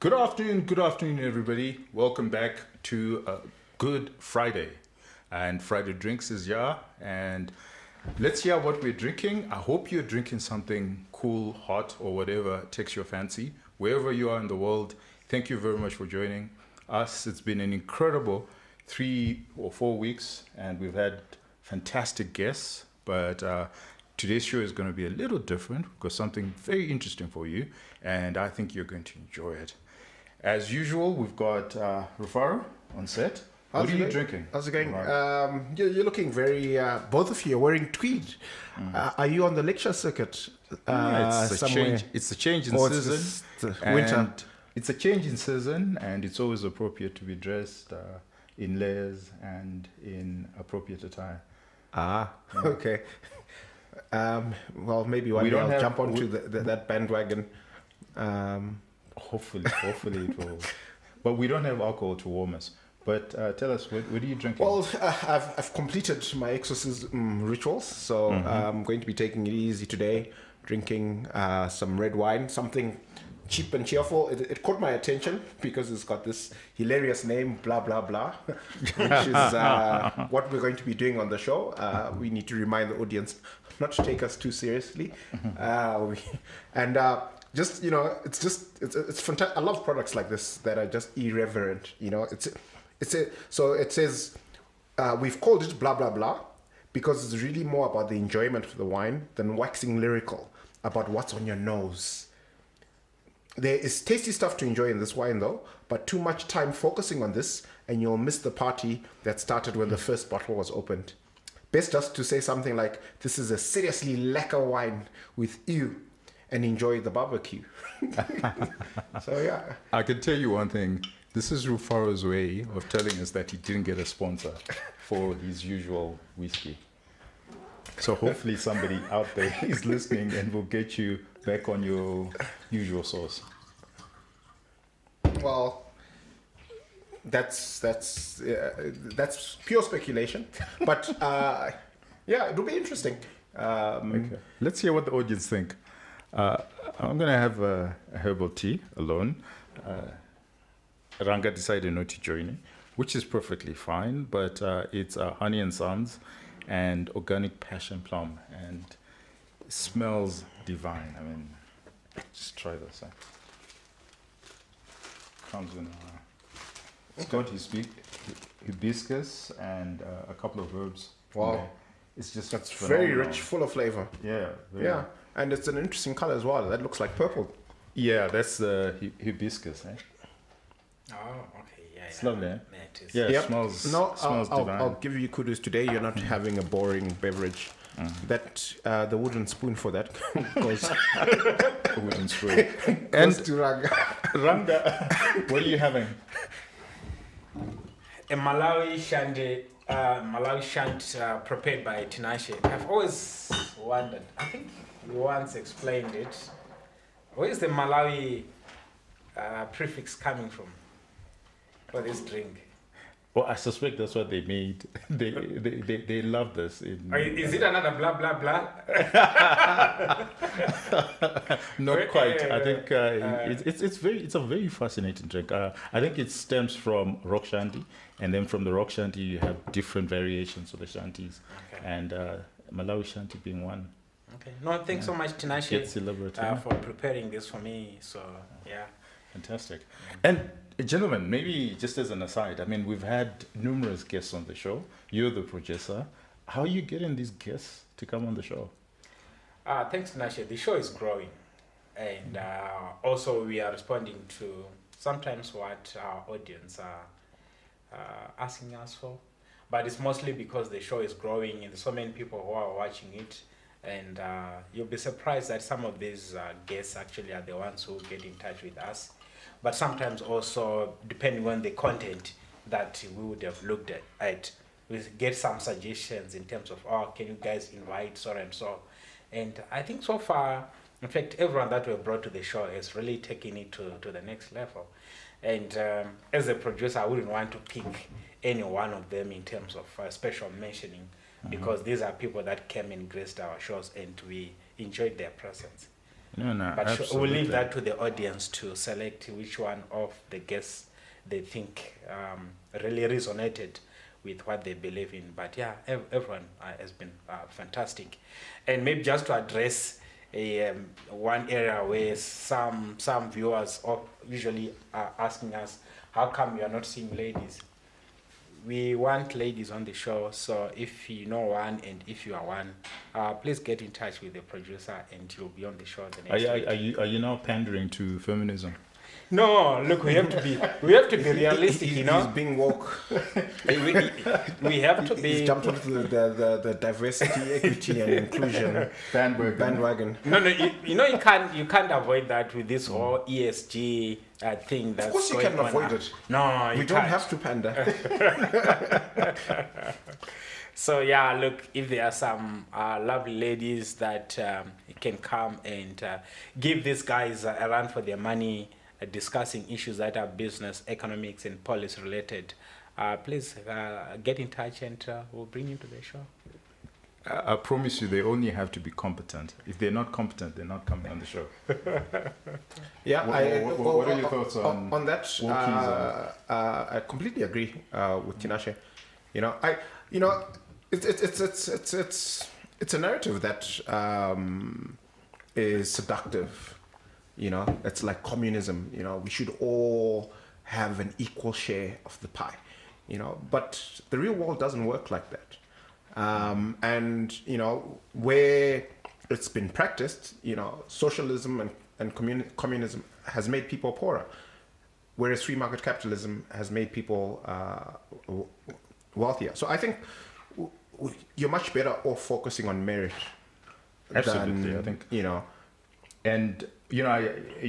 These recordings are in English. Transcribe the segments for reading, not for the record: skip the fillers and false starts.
Good afternoon, everybody. Welcome back to Good Friday. And Friday Drinks is and let's hear what we're drinking. I hope you're drinking something cool, hot, or whatever takes your fancy. Wherever you are in the world, thank you very much for joining us. It's been an incredible 3 or 4 weeks, and we've had fantastic guests, but today's show is going to be a little different. We've got something very interesting for you, and I think you're going to enjoy it. As usual, we've got Rufaro on set. What are you drinking? How's it going? You're looking very, both of you are wearing tweed. Are you on the lecture circuit? It's a change. It's a change in season. It's winter. It's a change in season, and it's always appropriate to be dressed in layers and in appropriate attire. Okay. Well, maybe one day I'll jump onto that bandwagon. Hopefully it will. But we don't have alcohol to warm us. But tell us, what are you drinking? Well, I've completed my exorcism rituals, so I'm going to be taking it easy today, drinking some red wine, something cheap and cheerful. It caught my attention because it's got this hilarious name, blah, blah, blah, which is what we're going to be doing on the show. We need to remind the audience not to take us too seriously. Just, you know, it's fantastic. I love products like this that are just irreverent. You know, so it says we've called it blah blah blah because it's really more about the enjoyment of the wine than waxing lyrical about what's on your nose. There is tasty stuff to enjoy in this wine though, but too much time focusing on this and you'll miss the party that started when the first bottle was opened. Best just to say something like, this is a seriously lekker wine with you, and enjoy the barbecue. So yeah. I can tell you one thing. This is Rufaro's way of telling us that he didn't get a sponsor for his usual whiskey. So hopefully somebody out there is listening and will get you back on your usual sauce. Well, that's pure speculation, but yeah, it'll be interesting. Okay. Let's hear what the audience think. I'm going to have a herbal tea alone. Ranga decided not to join me, which is perfectly fine, but it's Honey and Sons and organic passion plum, and it smells divine. I mean, just try this. Comes in it's got hibiscus and a couple of herbs. Wow. It's just that's very rich, full of flavor. Yeah. Yeah. And it's an interesting color as well. That looks like purple. Yeah, that's the hibiscus, eh? Oh, okay. Yeah, it's lovely, eh? Yeah, it is. Yeah, yep. It smells divine. I'll give you kudos today. You're not having a boring beverage. That the wooden spoon for that goes a wooden spoon. And to Ranga. Ranga, what are you having? A Malawi shant prepared by Tinashe. I've always wondered. I think you once explained it. Where is the Malawi prefix coming from for this drink? Well, I suspect that's what they made. They love this. Is it another blah blah blah? Not quite. I think it's a very fascinating drink. I think it stems from rock shanty, and then from the rock shanty you have different variations of the shanties, and Malawi shanty being one. Okay. No, thanks so much, Tinashe, for preparing this for me. So yeah, fantastic. And gentlemen, maybe just as an aside, I mean, we've had numerous guests on the show. You're the producer. How are you getting these guests to come on the show? Thanks, Tinashe. The show is growing, and also we are responding to sometimes what our audience are asking us for. But it's mostly because the show is growing and there's so many people who are watching it. And you'll be surprised that some of these guests actually are the ones who get in touch with us. But sometimes also, depending on the content that we would have looked at, we get some suggestions in terms of, can you guys invite so and so? And I think so far, in fact, everyone that we've brought to the show has really taken it to the next level. And as a producer, I wouldn't want to pick any one of them in terms of special mentioning, because these are people that came and graced our shows and we enjoyed their presence. No, But absolutely. we'll leave that to the audience to select which one of the guests they think really resonated with what they believe in. But yeah, everyone has been fantastic. And maybe just to address one area where some viewers usually are asking us, how come you are not seeing ladies? We want ladies on the show, so if you know one and if you are one, please get in touch with the producer and you'll be on the show the next week. Are you now pandering to feminism? No, look, we have to be realistic, you know. He's being woke. We have to be. He's jumped onto the diversity, equity, and inclusion bandwagon. No, you know, you can't avoid that with this whole ESG thing. That's Of course, you can avoid it. No, We don't have to pander. So yeah, look, if there are some lovely ladies that can come and give these guys a run for their money, discussing issues that are business, economics, and policy related, please get in touch and we'll bring you to the show. I promise you, they only have to be competent. If they're not competent, they're not coming on the show. Yeah, what are your thoughts on that? I completely agree with Tinashe. It's a narrative that is seductive. It's like communism. We should all have an equal share of the pie. But the real world doesn't work like that. And where it's been practiced, socialism and communism has made people poorer, whereas free market capitalism has made people wealthier. So I think you're much better off focusing on merit. Absolutely, I think. And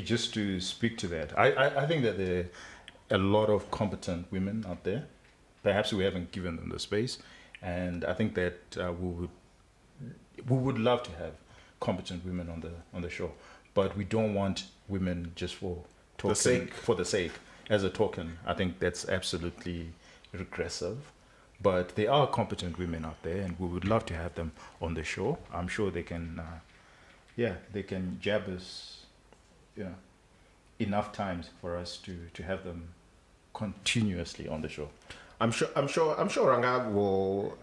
just to speak to that, I think that there are a lot of competent women out there. Perhaps we haven't given them the space. And I think that we would love to have competent women on the show, but we don't want women just for the sake as a token. I think that's absolutely regressive. But there are competent women out there, and we would love to have them on the show. I'm sure they can, they can jab us, enough times for us to have them continuously on the show. I'm sure Ranga will.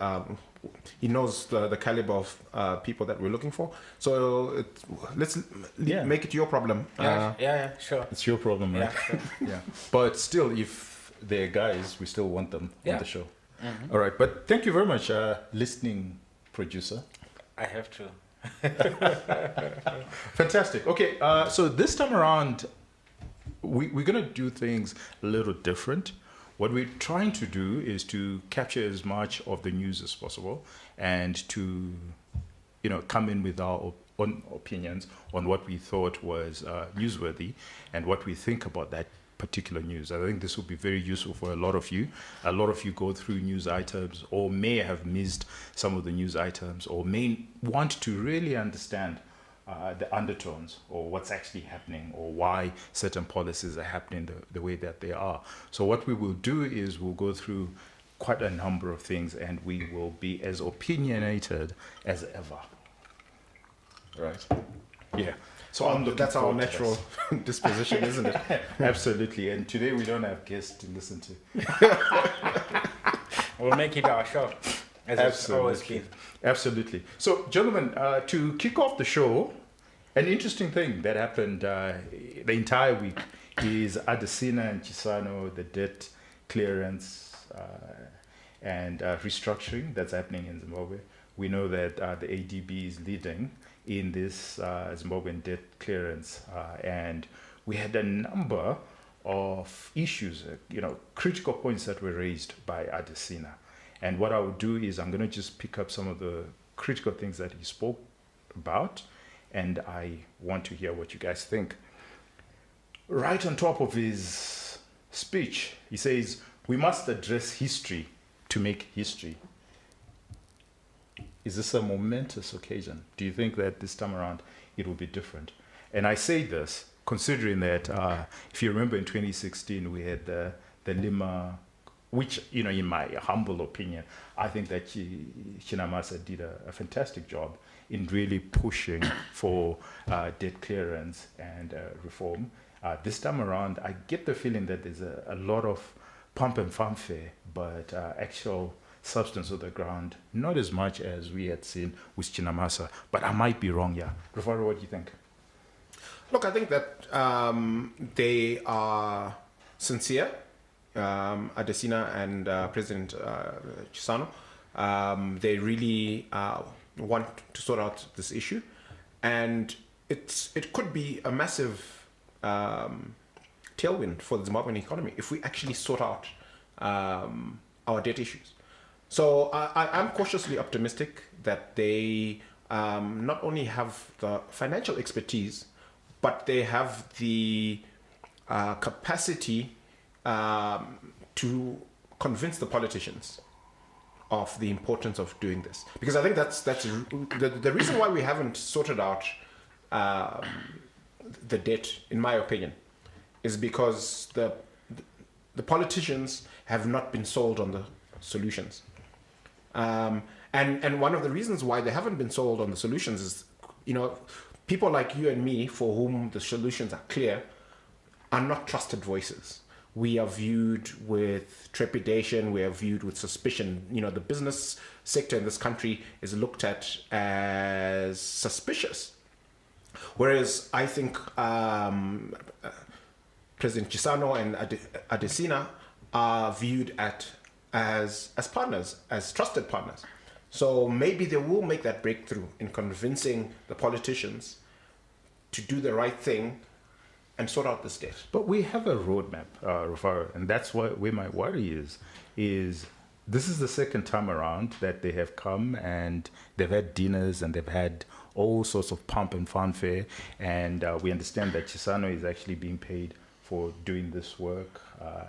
He knows the caliber of people that we're looking for. So let's make it your problem. Sure. It's your problem, right? Yeah, sure. Yeah. But still, if they're guys, we still want them on the show. Mm-hmm. All right. But thank you very much, listening producer. I have to. Fantastic. Okay. So this time around, we're gonna do things a little different. What we're trying to do is to capture as much of the news as possible and to, come in with our own opinions on what we thought was newsworthy and what we think about that particular news. I think this will be very useful for a lot of you. A lot of you go through news items or may have missed some of the news items or may want to really understand the undertones or what's actually happening or why certain policies are happening the way that they are. So what we will do is we'll go through quite a number of things and we will be as opinionated as ever. Right? Yeah. So that's our natural disposition, isn't it? Absolutely. And today we don't have guests to listen to. We'll make it our show. As it's always been. Absolutely. So, gentlemen, to kick off the show, an interesting thing that happened the entire week is Adesina and Chisano, the debt clearance and restructuring that's happening in Zimbabwe. We know that the ADB is leading in this Zimbabwean debt clearance, and we had a number of issues, critical points that were raised by Adesina. And what I will do is I'm going to just pick up some of the critical things that he spoke about, and I want to hear what you guys think. Right on top of his speech, he says, we must address history to make history. Is this a momentous occasion? Do you think that this time around it will be different? And I say this considering that, if you remember in 2016, we had the Lima which, in my humble opinion, I think that Chinamasa did a fantastic job in really pushing for debt clearance and reform. This time around, I get the feeling that there's a lot of pump and fanfare, but actual substance of the ground, not as much as we had seen with Chinamasa. But I might be wrong, yeah. Rufaro, what do you think? Look, I think that they are sincere, Adesina and President Chisano. They really want to sort out this issue, and it could be a massive tailwind for the Zimbabwean economy if we actually sort out our debt issues. So I'm cautiously optimistic that they not only have the financial expertise, but they have the capacity to convince the politicians of the importance of doing this. Because I think that's the reason why we haven't sorted out the debt, in my opinion, is because the politicians have not been sold on the solutions. And one of the reasons why they haven't been sold on the solutions is, people like you and me, for whom the solutions are clear, are not trusted voices. We are viewed with trepidation. We are viewed with suspicion. The business sector in this country is looked at as suspicious. Whereas I think President Chisano and Adesina are viewed as partners, as trusted partners. So maybe they will make that breakthrough in convincing the politicians to do the right thing and sort out this debt. But we have a roadmap, Rufaro, and that's where my worry is this is the second time around that they have come and they've had dinners and they've had all sorts of pomp and fanfare, and we understand that Chisano is actually being paid for doing this work,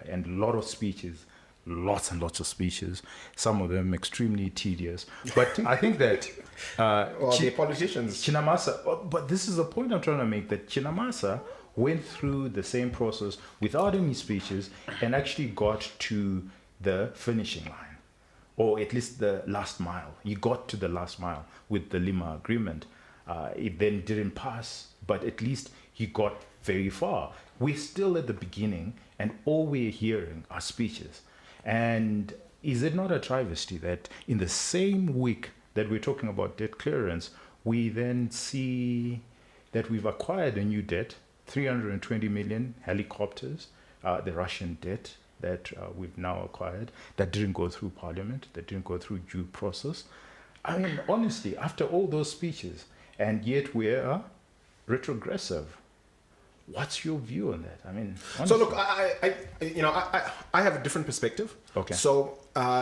and a lot of speeches, lots and lots of speeches, some of them extremely tedious. But I think that the politicians, Chinamasa, but this is the point I'm trying to make, that Chinamasa went through the same process without any speeches and actually got to the finishing line, or at least the last mile. He got to the last mile with the Lima agreement. It then didn't pass, but at least he got very far. We're still at the beginning, and all we're hearing are speeches. And is it not a travesty that in the same week that we're talking about debt clearance, we then see that we've acquired a new debt, 320 million helicopters, the Russian debt that we've now acquired, that didn't go through parliament, that didn't go through due process. I mean, honestly, after all those speeches, and yet we're retrogressive. What's your view on that? I mean, honestly. So look, I have a different perspective. Okay. So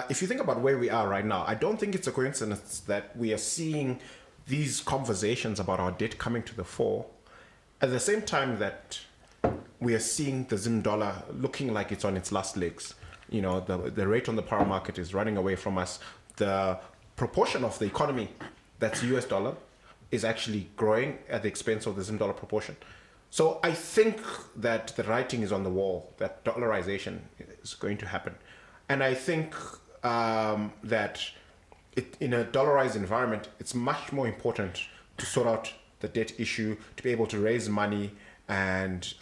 if you think about where we are right now, I don't think it's a coincidence that we are seeing these conversations about our debt coming to the fore at the same time that we are seeing the Zim dollar looking like it's on its last legs. The rate on the power market is running away from us. The proportion of the economy that's US dollar is actually growing at the expense of the Zim dollar proportion. So I think that the writing is on the wall, that dollarization is going to happen. And I think that in a dollarized environment, it's much more important to sort out the debt issue, to be able to raise money and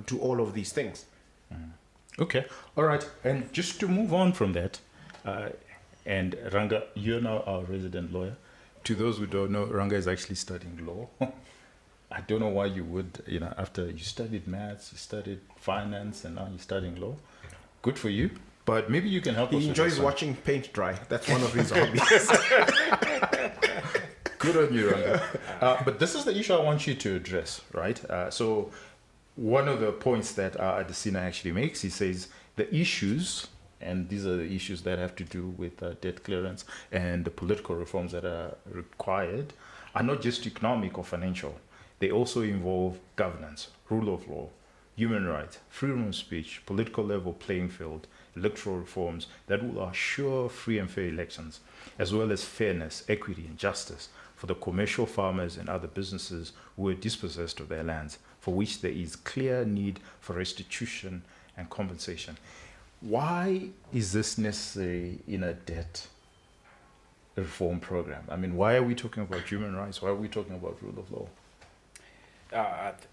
do all of these things. Okay, all right. And just to move on from that, and Ranga, you're now our resident lawyer. To those who don't know, Ranga is actually studying law. I don't know why you would, after you studied maths, you studied finance, and now you're studying law. Good for you. But maybe you can help us. He enjoys watching paint dry. That's one of his hobbies. Good on you, Ranga. But this is the issue I want you to address, right? So one of the points that Adesina actually makes, he says the issues, and these are the issues that have to do with debt clearance and the political reforms that are required, are not just economic or financial. They also involve governance, rule of law, human rights, freedom of speech, political level playing field, electoral reforms that will assure free and fair elections, as well as fairness, equity, and justice for the commercial farmers and other businesses who are dispossessed of their lands, for which there is clear need for restitution and compensation. why is this necessary in a debt reform program? I mean, why are we talking about human rights? Why are we talking about rule of law?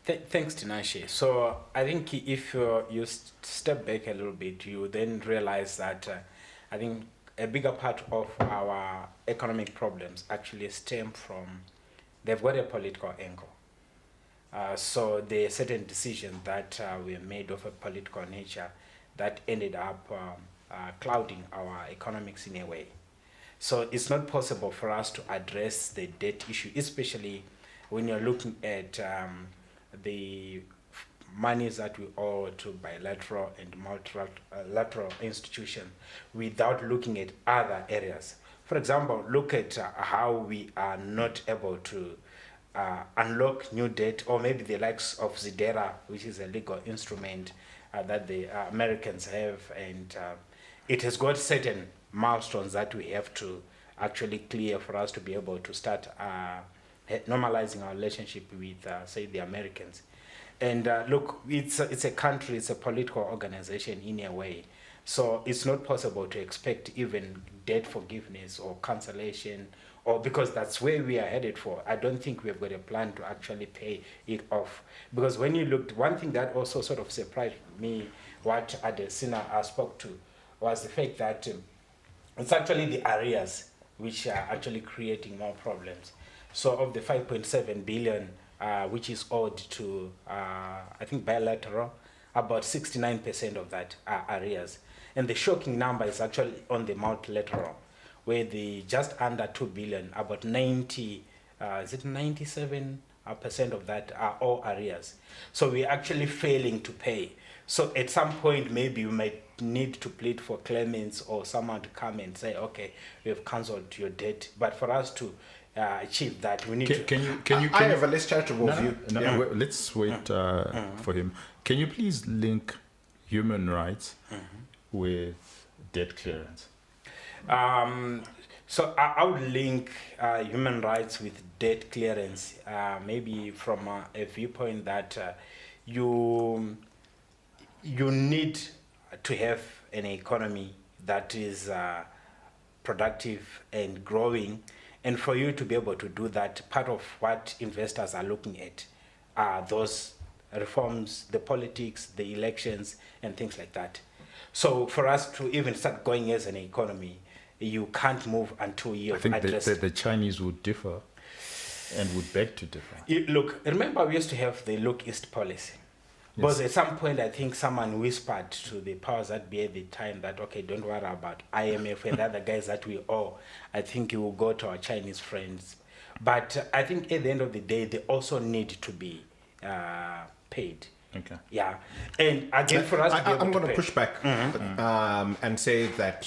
Thanks, Tinashe. So I think if you step back a little bit, you then realize that I think a bigger part of our economic problems actually stem from they've got a political angle. So there are certain decisions that were made of a political nature that ended up clouding our economics in a way. So it's not possible for us to address the debt issue, especially when you're looking at the monies that we owe to bilateral and multilateral institutions without looking at other areas. For example, look at how we are not able to unlock new debt, or maybe the likes of Zidera, which is a legal instrument that the Americans have, and it has got certain milestones that we have to actually clear for us to be able to start normalizing our relationship with, say, the Americans. And look, it's a country, it's a political organization in a way. So it's not possible to expect even debt forgiveness or cancellation, or because that's where we are headed for. I don't think we've got a plan to actually pay it off. Because when you looked, one thing that also sort of surprised me, what Adesina spoke to, was the fact that it's actually the arrears which are actually creating more problems. So of the 5.7 billion, which is owed to, I think, bilateral, about 69% of that are arrears. And the shocking number is actually on the multilateral, where the just under 2 billion, about 97% of that are all arrears. So we're actually failing to pay. So at some point, maybe we might need to plead for clearance or someone to come and say, okay, we have cancelled your debt. But for us to achieve that, we need to... Can you I have a less charitable view. Let's wait for him. Can you please link human rights with debt clearance? So I would link human rights with debt clearance, maybe from a viewpoint that you need to have an economy that is productive and growing. And for you to be able to do that, part of what investors are looking at are those reforms, the politics, the elections, and things like that. So for us to even start going as an economy, you can't move until you have addressed... I think the Chinese would differ and would beg to differ. Look, remember we used to have the Look East policy. Yes. But at some point, I think someone whispered to the powers that be at the time that, okay, don't worry about IMF and the other guys that we owe. I think you will go to our Chinese friends. But I think at the end of the day, they also need to be paid. Okay. Yeah. And again, for us to be able I'm going to push back and say that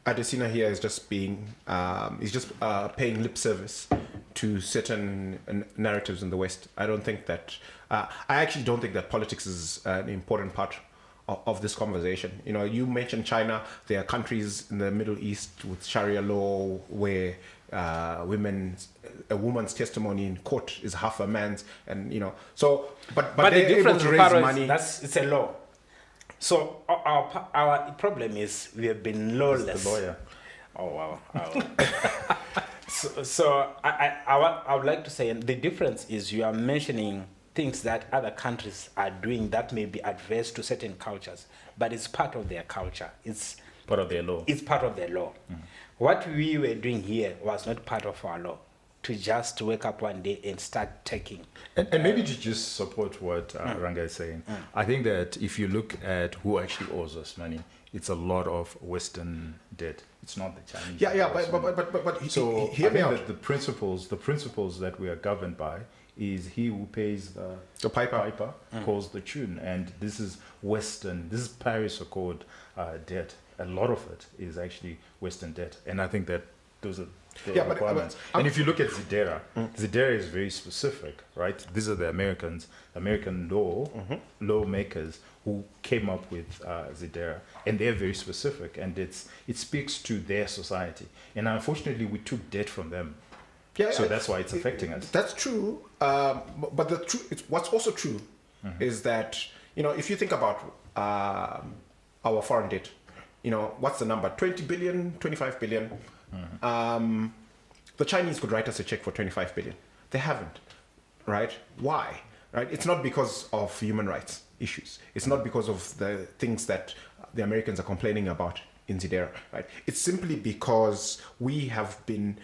Adesina here is just being paying lip service to certain narratives in the West. I don't think that I actually don't think that politics is an important part of this conversation. You know, you mentioned China. There are countries in the Middle East with Sharia law where a woman's testimony in court is half a man's, and you know. So, but the they're able difference to raise money. It's a law. So our problem is we have been lawless. That's the lawyer. Oh wow. So I would like to say, and the difference is you are mentioning things that other countries are doing that may be adverse to certain cultures, but it's part of their culture. It's part of their law. It's part of their law. What we were doing here was not part of our law. To just wake up one day and start taking. And maybe to just support what Ranga is saying, I think that if you look at who actually owes us money, it's a lot of Western debt. It's not the Chinese. But so hear I me think out. that the principles that we are governed by is he who pays The piper. calls the tune, and this is Western. This is Paris Accord debt. A lot of it is actually Western debt, and I think that those are the requirements. And if you look at Zidera, Zidera is very specific, right? These are the American lawmakers who came up with Zidera, and they're very specific, and it speaks to their society. And unfortunately, we took debt from them. So that's why it's affecting us. That's true. But what's also true is that if you think about our foreign debt, what's the number? 20 billion, 25 billion. The Chinese could write us a check for 25 billion. They haven't, right? Why? Right? It's not because of human rights issues. It's not because of the things that the Americans are complaining about in Zidera, right? It's simply because we have been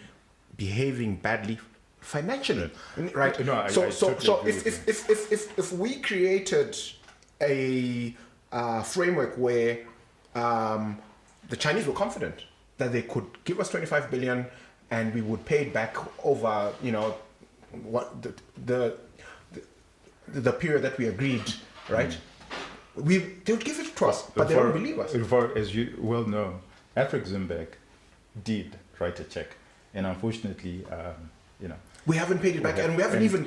behaving badly financially, right? No, I so totally agree with if we created a framework where the Chinese were confident that they could give us 25 billion and we would pay it back over, what the period that we agreed, right? They would give it to us, but they don't believe us. As you well know, Afreximbank did write a check, and unfortunately, we haven't paid it back, and we haven't even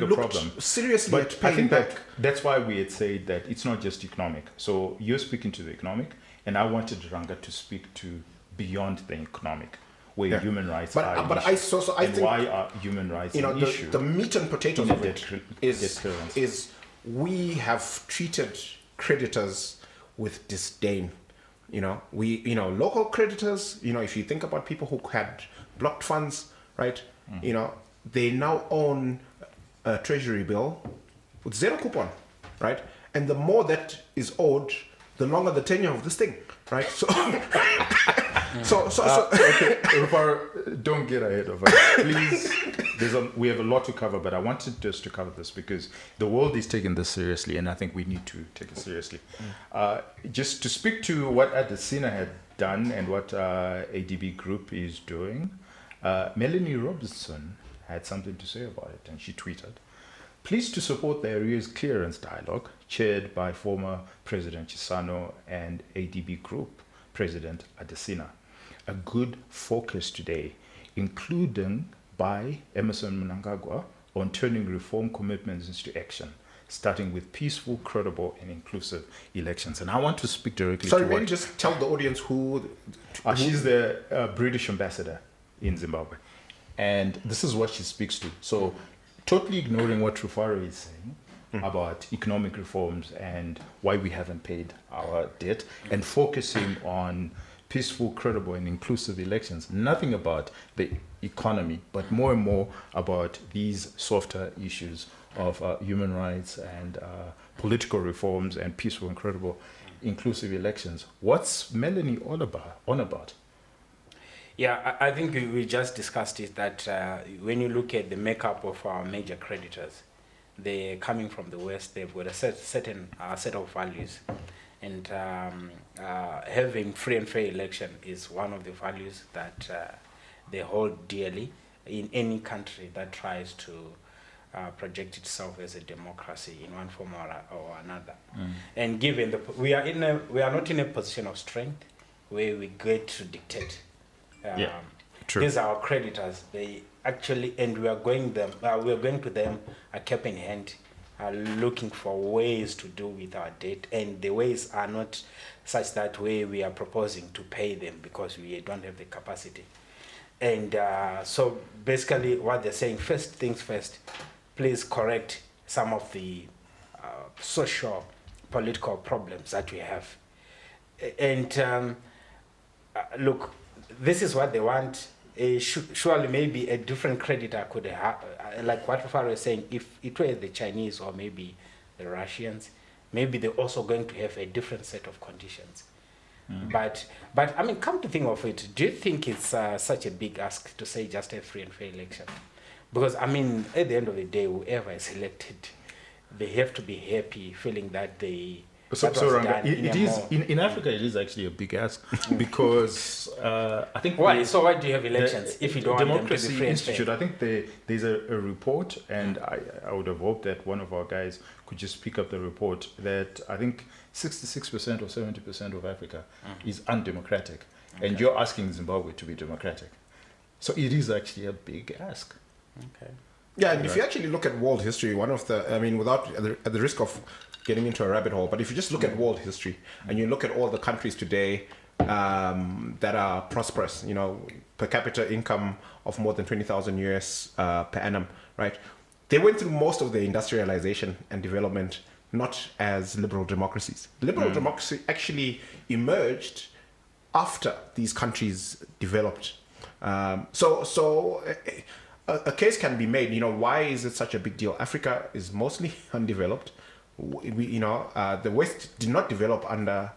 looked seriously at I paying think back. that's why we had said that it's not just economic. So you're speaking to the economic, and I wanted Ranga to speak to beyond the economic, where human rights are an issue. I think why are human rights an issue? The meat and potatoes of it is we have treated creditors with disdain. Local creditors, if you think about people who had blocked funds, right? They now own a treasury bill with zero coupon, right? And the more that is owed, the longer the tenure of this thing, right? So, okay, Rufaro, don't get ahead of us, please. We have a lot to cover, but I wanted just to cover this because the world is taking this seriously, and I think we need to take it seriously. Just to speak to what Adesina had done and what ADB Group is doing, Melanie Robinson had something to say about it, and she tweeted, "Pleased to support the arrears clearance dialogue chaired by former President Chisano and ADB Group President Adesina. A good focus today, including by Emerson Mnangagwa on turning reform commitments into action, starting with peaceful, credible, and inclusive elections." And I want to speak directly Sorry, to maybe just tell the audience who she's the British ambassador in Zimbabwe. And this is what she speaks to. So totally ignoring what Rufaro is saying about economic reforms and why we haven't paid our debt, and focusing on peaceful, credible, and inclusive elections. Nothing about the economy, but more and more about these softer issues of human rights and political reforms and peaceful, and credible, inclusive elections. What's Melanie on about? Yeah, I think we just discussed it, that when you look at the makeup of our major creditors, they're coming from the West. They've got a certain set of values, and having free and fair election is one of the values that they hold dearly in any country that tries to project itself as a democracy in one form or another. And given we are not in a position of strength where we get to dictate. True. These are our creditors. They actually, and we are going to them a cap in hand, looking for ways to do with our debt, and the ways are not such that way we are proposing to pay them because we don't have the capacity. And so basically what they're saying, first things first, please correct some of the social, political problems that we have. And look, this is what they want. Surely maybe a different creditor could have, like what Rufaro was saying, if it were the Chinese or maybe the Russians, maybe they're also going to have a different set of conditions. But I mean, come to think of it, do you think it's such a big ask to say just a free and fair election? Because I mean, at the end of the day, whoever is elected, they have to be happy, feeling that they. So Ranga, in Africa, it is actually a big ask because I think why? So why do you have elections if you don't want them to be free and fair? Institute, I think there's a report, and I would have hoped that one of our guys could just pick up the report, that I think 66% or 70% of Africa is undemocratic, and you're asking Zimbabwe to be democratic. So it is actually a big ask. Okay. Yeah, and if you actually look at world history, without at the risk of getting into a rabbit hole, but if you just look at world history and you look at all the countries today that are prosperous, per capita income of more than 20,000 US per annum, right? They went through most of the industrialization and development not as liberal democracies. Liberal democracy actually emerged after these countries developed. A case can be made. Why is it such a big deal? Africa is mostly undeveloped. The West did not develop under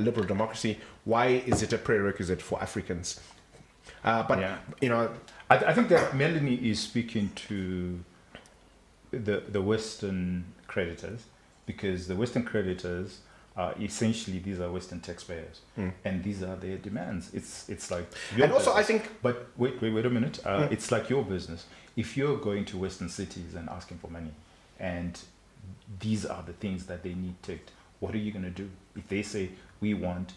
liberal democracy. Why is it a prerequisite for Africans? I think that Melanie is speaking to the Western creditors, because the Western creditors are essentially, these are Western taxpayers, and these are their demands. It's like your and also business. I think, but wait a minute. It's like your business. If you're going to Western cities and asking for money, and these are the things that they need ticked, what are you going to do? If they say, we want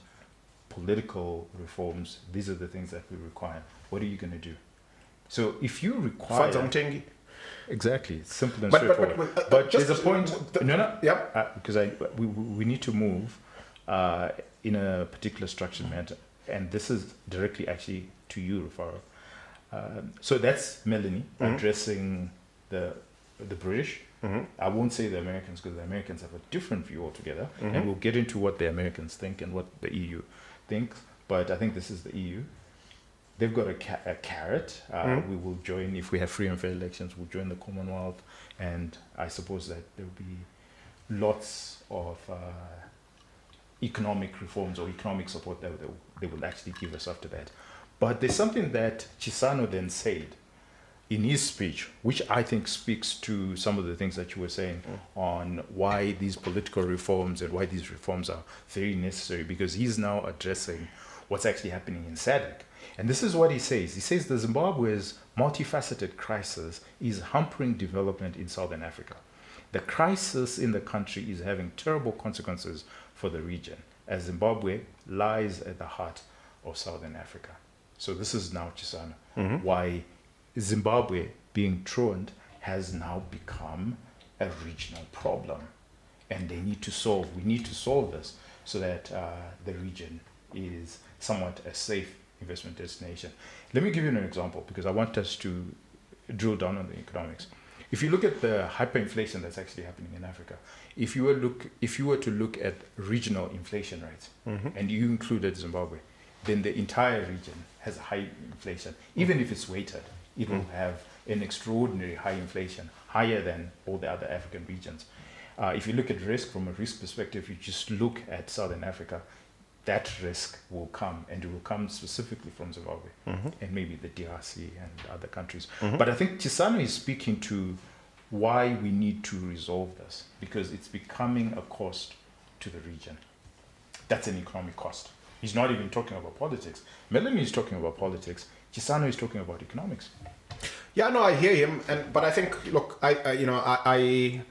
political reforms, these are the things that we require, what are you going to do? So if you require... Exactly, it's simple and straightforward. But there's a point... Because we need to move in a particular structured manner. And this is directly actually to you, Rufaro. So that's Melanie addressing the British. I won't say the Americans, because the Americans have a different view altogether, and we'll get into what the Americans think and what the EU thinks. But I think this is the EU. They've got a carrot. We will join, if we have free and fair elections, we'll join the Commonwealth, and I suppose that there will be lots of economic reforms or economic support that they will actually give us after that. But there's something that Chisano then said in his speech, which I think speaks to some of the things that you were saying on why these political reforms and why these reforms are very necessary, because he's now addressing what's actually happening in SADC. And this is what he says. He says the Zimbabwe's multifaceted crisis is hampering development in Southern Africa. The crisis in the country is having terrible consequences for the region, as Zimbabwe lies at the heart of Southern Africa. So this is now, Chisano, why Zimbabwe being truant has now become a regional problem, and we need to solve this so that the region is somewhat a safe investment destination. Let me give you an example, because I want us to drill down on the economics. If you look at the hyperinflation that's actually happening in Africa, if you were to look at regional inflation rates, and you included Zimbabwe, then the entire region has high inflation. Even if it's weighted, it will have an extraordinary high inflation, higher than all the other African regions. If you look at risk from a risk perspective, you just look at Southern Africa, that risk will come, and it will come specifically from Zimbabwe and maybe the DRC and other countries. But I think Chisano is speaking to why we need to resolve this, because it's becoming a cost to the region. That's an economic cost. He's not even talking about politics. Melanie is talking about politics. Chisano is talking about economics. Yeah, no, I hear him, but I think, look, I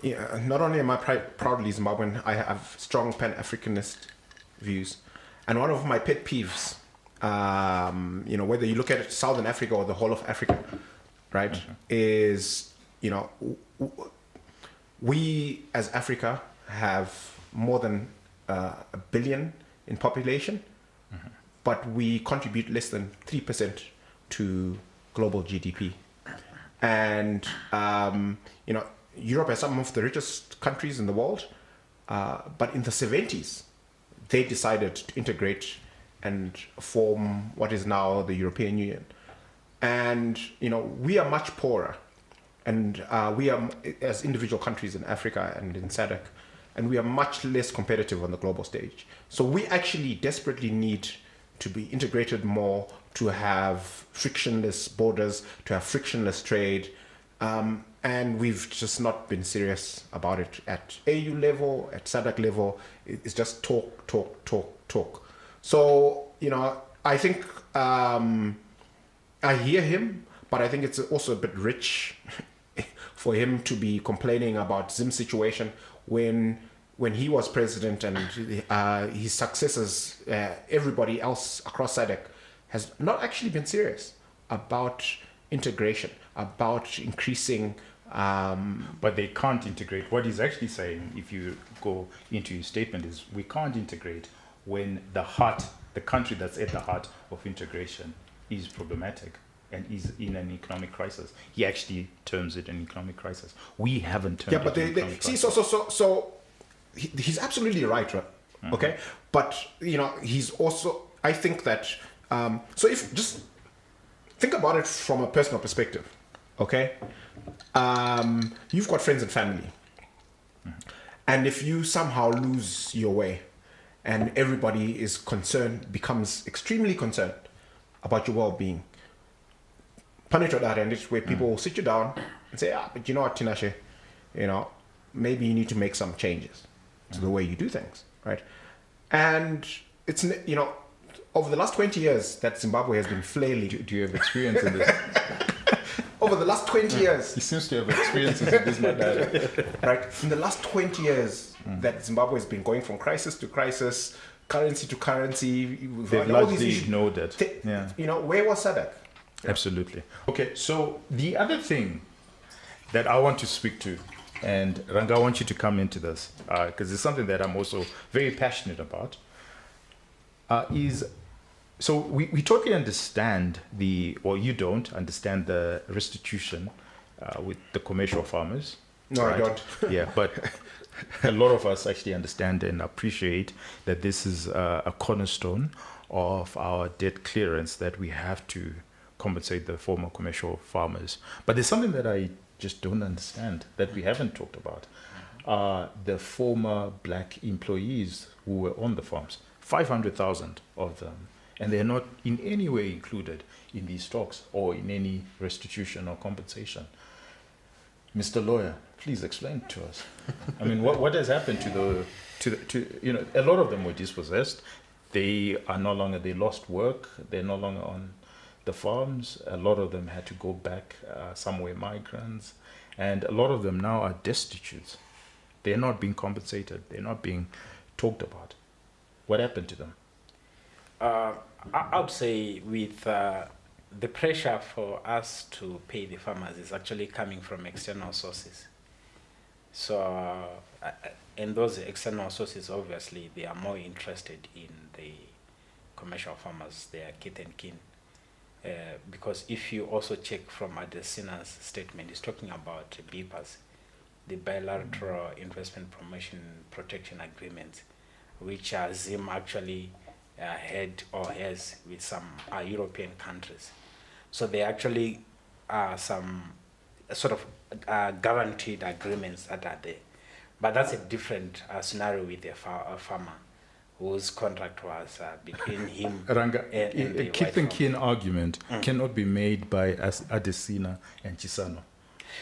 not only am I proudly Zimbabwean, I have strong Pan-Africanist views, and one of my pet peeves, whether you look at it, Southern Africa or the whole of Africa, right, is we as Africa have more than 1 billion in population, but we contribute less than 3% to global GDP. And, Europe has some of the richest countries in the world, but in the 70s, they decided to integrate and form what is now the European Union. And, we are much poorer, and we are, as individual countries in Africa and in SADC, and we are much less competitive on the global stage. So we actually desperately need to be integrated more, to have frictionless borders, to have frictionless trade. And we've just not been serious about it at AU level, at SADC level. It's just talk. So, I think I hear him, but I think it's also a bit rich for him to be complaining about Zim's situation when he was president, and his successors, everybody else across SADC has not actually been serious about integration, about increasing. But they can't integrate. What he's actually saying, if you go into his statement, is we can't integrate when the country that's at the heart of integration is problematic. and is in an economic crisis. He actually terms it an economic crisis. We haven't termed Yeah, but it an economic see, crisis. so he's absolutely right, okay? But, he's also, I think that, so if just think about it from a personal perspective, okay? You've got friends and family. And if you somehow lose your way and everybody is concerned, becomes extremely concerned about your well-being, where people will sit you down and say, but you know what, Tinashe, maybe you need to make some changes to the way you do things, right? And it's, over the last 20 years that Zimbabwe has been flailing. Do you have experience in this? Over the last 20 years. He seems to have experiences in this, my dad. Right? In the last 20 years that Zimbabwe has been going from crisis to crisis, currency to currency. They've largely ignored it. Where was SADC? Absolutely. Okay, so the other thing that I want to speak to, and Ranga, I want you to come into this, because it's something that I'm also very passionate about, is, so we totally understand you don't understand the restitution with the commercial farmers. No, right? I don't. Yeah, but a lot of us actually understand and appreciate that this is a cornerstone of our debt clearance, that we have to compensate the former commercial farmers. But there's something that I just don't understand that we haven't talked about. The former black employees who were on the farms, 500,000 of them, and they're not in any way included in these talks or in any restitution or compensation. Mr. Lawyer, please explain to us. I mean, what has happened to a lot of them were dispossessed. They are no longer, they lost work. They're no longer on the farms. A lot of them had to go back, some were migrants, and a lot of them now are destitute. They're not being compensated. They're not being talked about. What happened to them? I would say with the pressure for us to pay the farmers is actually coming from external sources. So, and those external sources, obviously, they are more interested in the commercial farmers, their kith and kin. Because if you also check from Adesina's statement, he's talking about BIPAs, the Bilateral Investment Protection Agreements, which Zim actually had or has with some European countries. So they actually are some sort of guaranteed agreements that are there. But that's a different scenario with a farmer whose contract was between him Ranga, and the kith and kin argument cannot be made by Adesina and Chisano.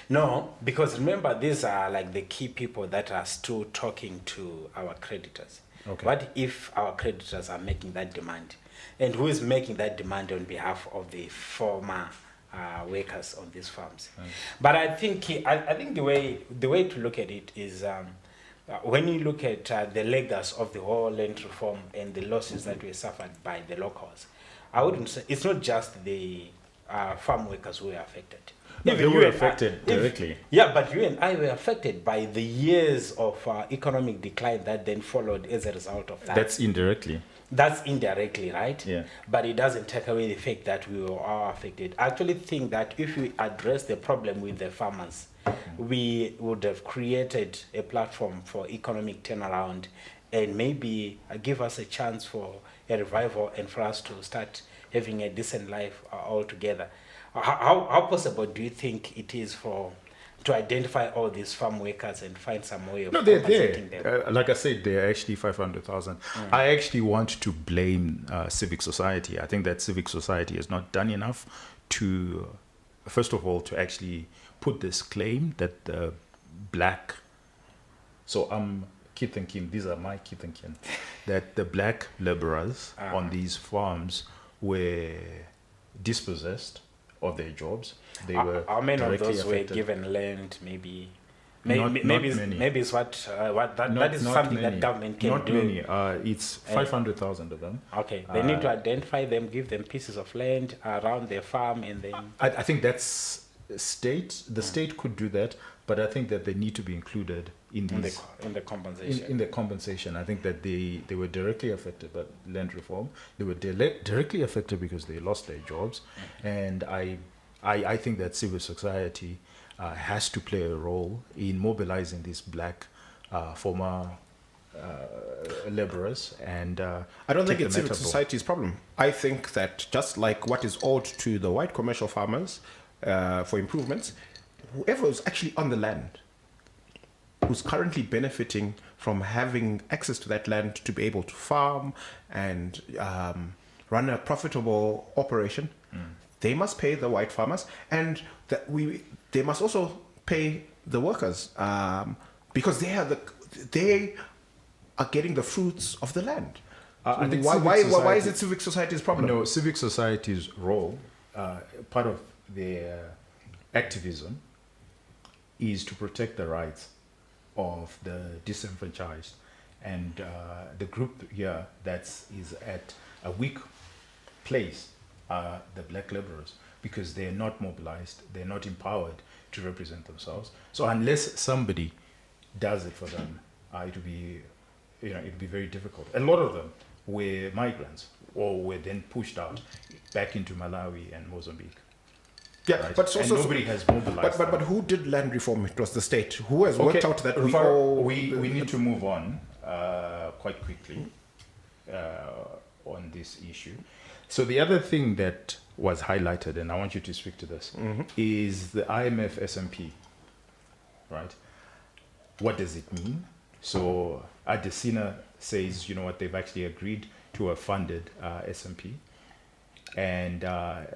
No, because remember, these are like the key people that are still talking to our creditors. Okay. What if our creditors are making that demand? And who is making that demand on behalf of the former workers on these farms? But I think the way to look at it is when you look at the legacy of the whole land reform and the losses that were suffered by the locals, I wouldn't say it's not just the farm workers who were affected. No, they were affected directly. But you and I were affected by the years of economic decline that then followed as a result of that. That's indirectly. That's indirectly, right? Yeah. But it doesn't take away the fact that we were all affected. I actually think that if we address the problem with the farmers, we would have created a platform for economic turnaround and maybe give us a chance for a revival and for us to start having a decent life altogether. How possible do you think it is to identify all these farm workers and find some way of compensating them? Like I said, they're actually 500,000. I actually want to blame civic society. I think that civic society has not done enough to, first of all, to actually put this claim that the black, so I'm kith and kin, these are my kith and kin, that the black laborers on these farms were dispossessed of their jobs. They were how many of those affected. were given land? Maybe Not many. It's that is something many. that government can not do. Not many. It's 500,000 of them. Okay, they need to identify them, give them pieces of land around their farm, and then I think that's the state could do that, but I think that they need to be included in these in the compensation. in the compensation. I think that they were directly affected by land reform. They were directly affected because they lost their jobs, and I think that civil society has to play a role in mobilizing these black former laborers, and I don't think take it's the civil matter society's problem. I think that just like what is owed to the white commercial farmers for improvements, whoever is actually on the land, who's currently benefiting from having access to that land to be able to farm and run a profitable operation, they must pay the white farmers, and they must also pay the workers because they are getting the fruits of the land. I think why is it civic society's problem? No, civic society's role, part of their activism, is to protect the rights of the disenfranchised, and the group here that is at a weak place are the black laborers, because they're not mobilized, they're not empowered to represent themselves. So unless somebody does it for them, it'll be very difficult. A lot of them were migrants or were then pushed out back into Malawi and Mozambique. Yeah, right? but and nobody has mobilized. But who did land reform? It was the state. Who has worked out that we need to move on quite quickly on this issue. So the other thing that was highlighted, and I want you to speak to this, is the IMF SMP, right? What does it mean? So Adesina says, you know what, they've actually agreed to a funded SMP, and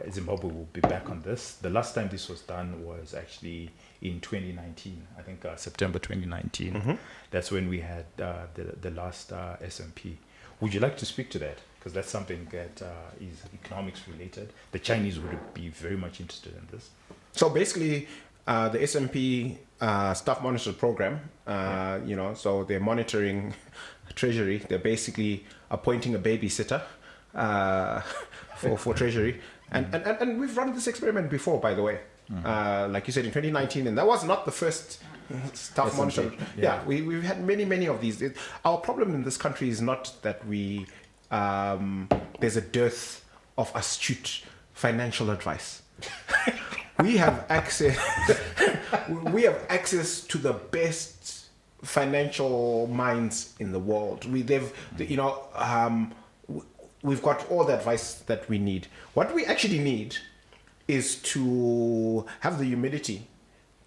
Zimbabwe will be back on this. The last time this was done was actually in 2019, I think September 2019. That's when we had the last SMP. Would you like to speak to that? Because that's something that is economics related. The Chinese would be very much interested in this. So basically, the SMP staff monitor program, so they're monitoring Treasury. They're basically appointing a babysitter for Treasury. And we've run this experiment before, by the way. Like you said, in 2019, and that was not the first staff SMP, monitor. yeah. We've had many of these. Our problem in this country is not that there's a dearth of astute financial advice. We have access to the best financial minds in the world. We've got all the advice that we need. What we actually need is to have the humility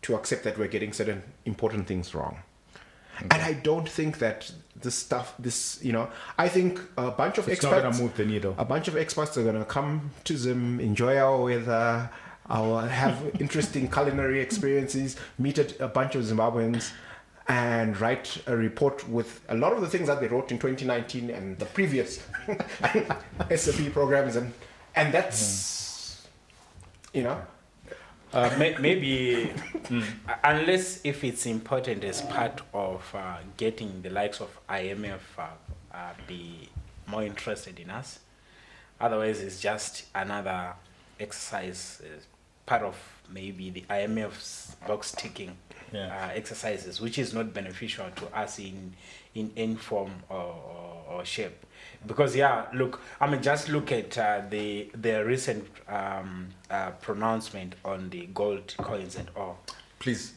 to accept that we're getting certain important things wrong. Okay. And I don't think that I think a bunch of it's experts... not going to move the needle. A bunch of experts are going to come to Zim, enjoy our weather, have interesting culinary experiences, meet a bunch of Zimbabweans, and write a report with a lot of the things that they wrote in 2019 and the previous SMP programs. And that's, maybe unless if it's important as part of getting the likes of IMF be more interested in us. Otherwise, it's just another exercise, part of maybe the IMF's box ticking exercises, which is not beneficial to us in any form or shape. Because just look at the recent pronouncement on the gold coins and all. Please,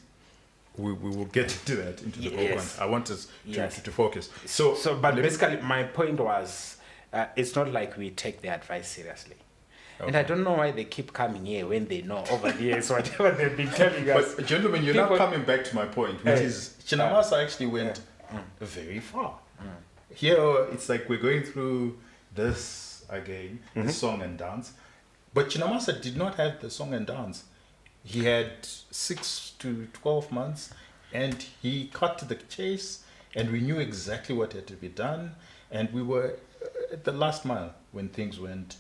we will get into that into the program. I want us to focus. But basically, my point was, it's not like we take the advice seriously. Okay. And I don't know why they keep coming here when they know over the years whatever they've been telling us. But gentlemen, you're not coming back to my point, which is Chinamasa actually went very far. Here, it's like we're going through this again, the song and dance. But Chinamasa did not have the song and dance. He had 6 to 12 months, and he cut to the chase, and we knew exactly what had to be done, and we were at the last mile when things went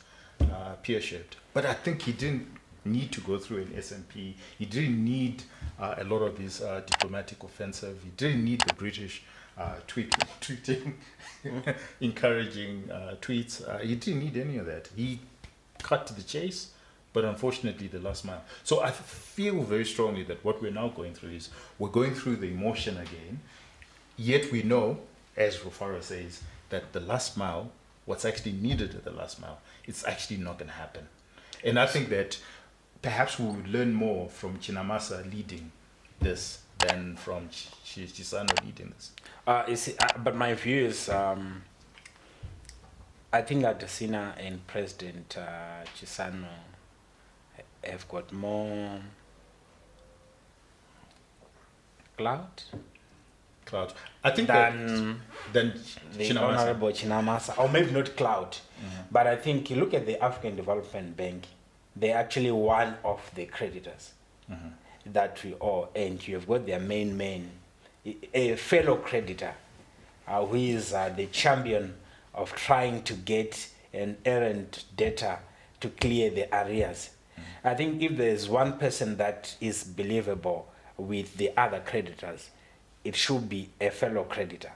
pear-shaped. But I think he didn't need to go through an SMP. He didn't need a lot of this diplomatic offensive. He didn't need the British tweeting, encouraging tweets. He didn't need any of that. He cut to the chase, but unfortunately the last mile. So I feel very strongly that what we're now going through is we're going through the emotion again, yet we know, as Rufaro says, that the last mile, what's actually needed at the last mile, it's actually not going to happen. And I think that perhaps we would learn more from Chinamasa leading this than from Chisano leading this. But my view is, I think Adesina and President Chisano have got more clout I think than the Chinamasa. Honorable Chinamasa, or maybe not clout, but I think you look at the African Development Bank, they're actually one of the creditors that we owe, and you have got their main man, a fellow creditor, who is the champion of trying to get an errant debtor to clear the arrears. I think if there's one person that is believable with the other creditors, it should be a fellow creditor.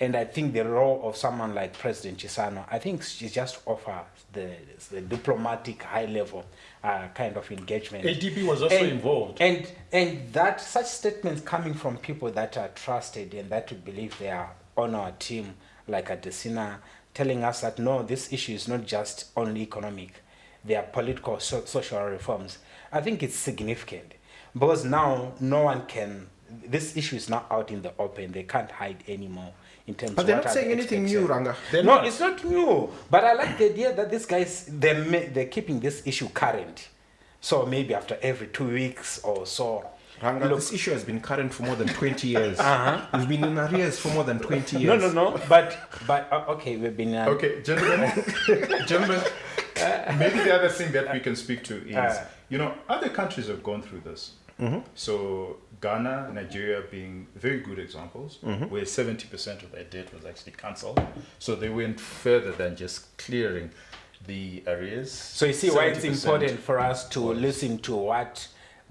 And I think the role of someone like President Chisano, I think she just offers the diplomatic high-level kind of engagement. ADB was also involved. And that such statements coming from people that are trusted and that we believe they are on our team, like Adesina, telling us that no, this issue is not just only economic. There are political, social reforms. I think it's significant because now no one can. This issue is now out in the open. They can't hide anymore in terms of. But they're not saying anything new, Ranga. No, it's not new. But I like the idea that these guys they're keeping this issue current. So maybe after every 2 weeks or so. Ranga, this issue has been current for more than 20 years. We've been in arrears for more than 20 years. No. But okay, we've been. Okay, gentlemen. Maybe the other thing that we can speak to is, other countries have gone through this. So Ghana, Nigeria being very good examples, where 70% of their debt was actually cancelled. So they went further than just clearing the arrears. So you see why it's important for us to listen to what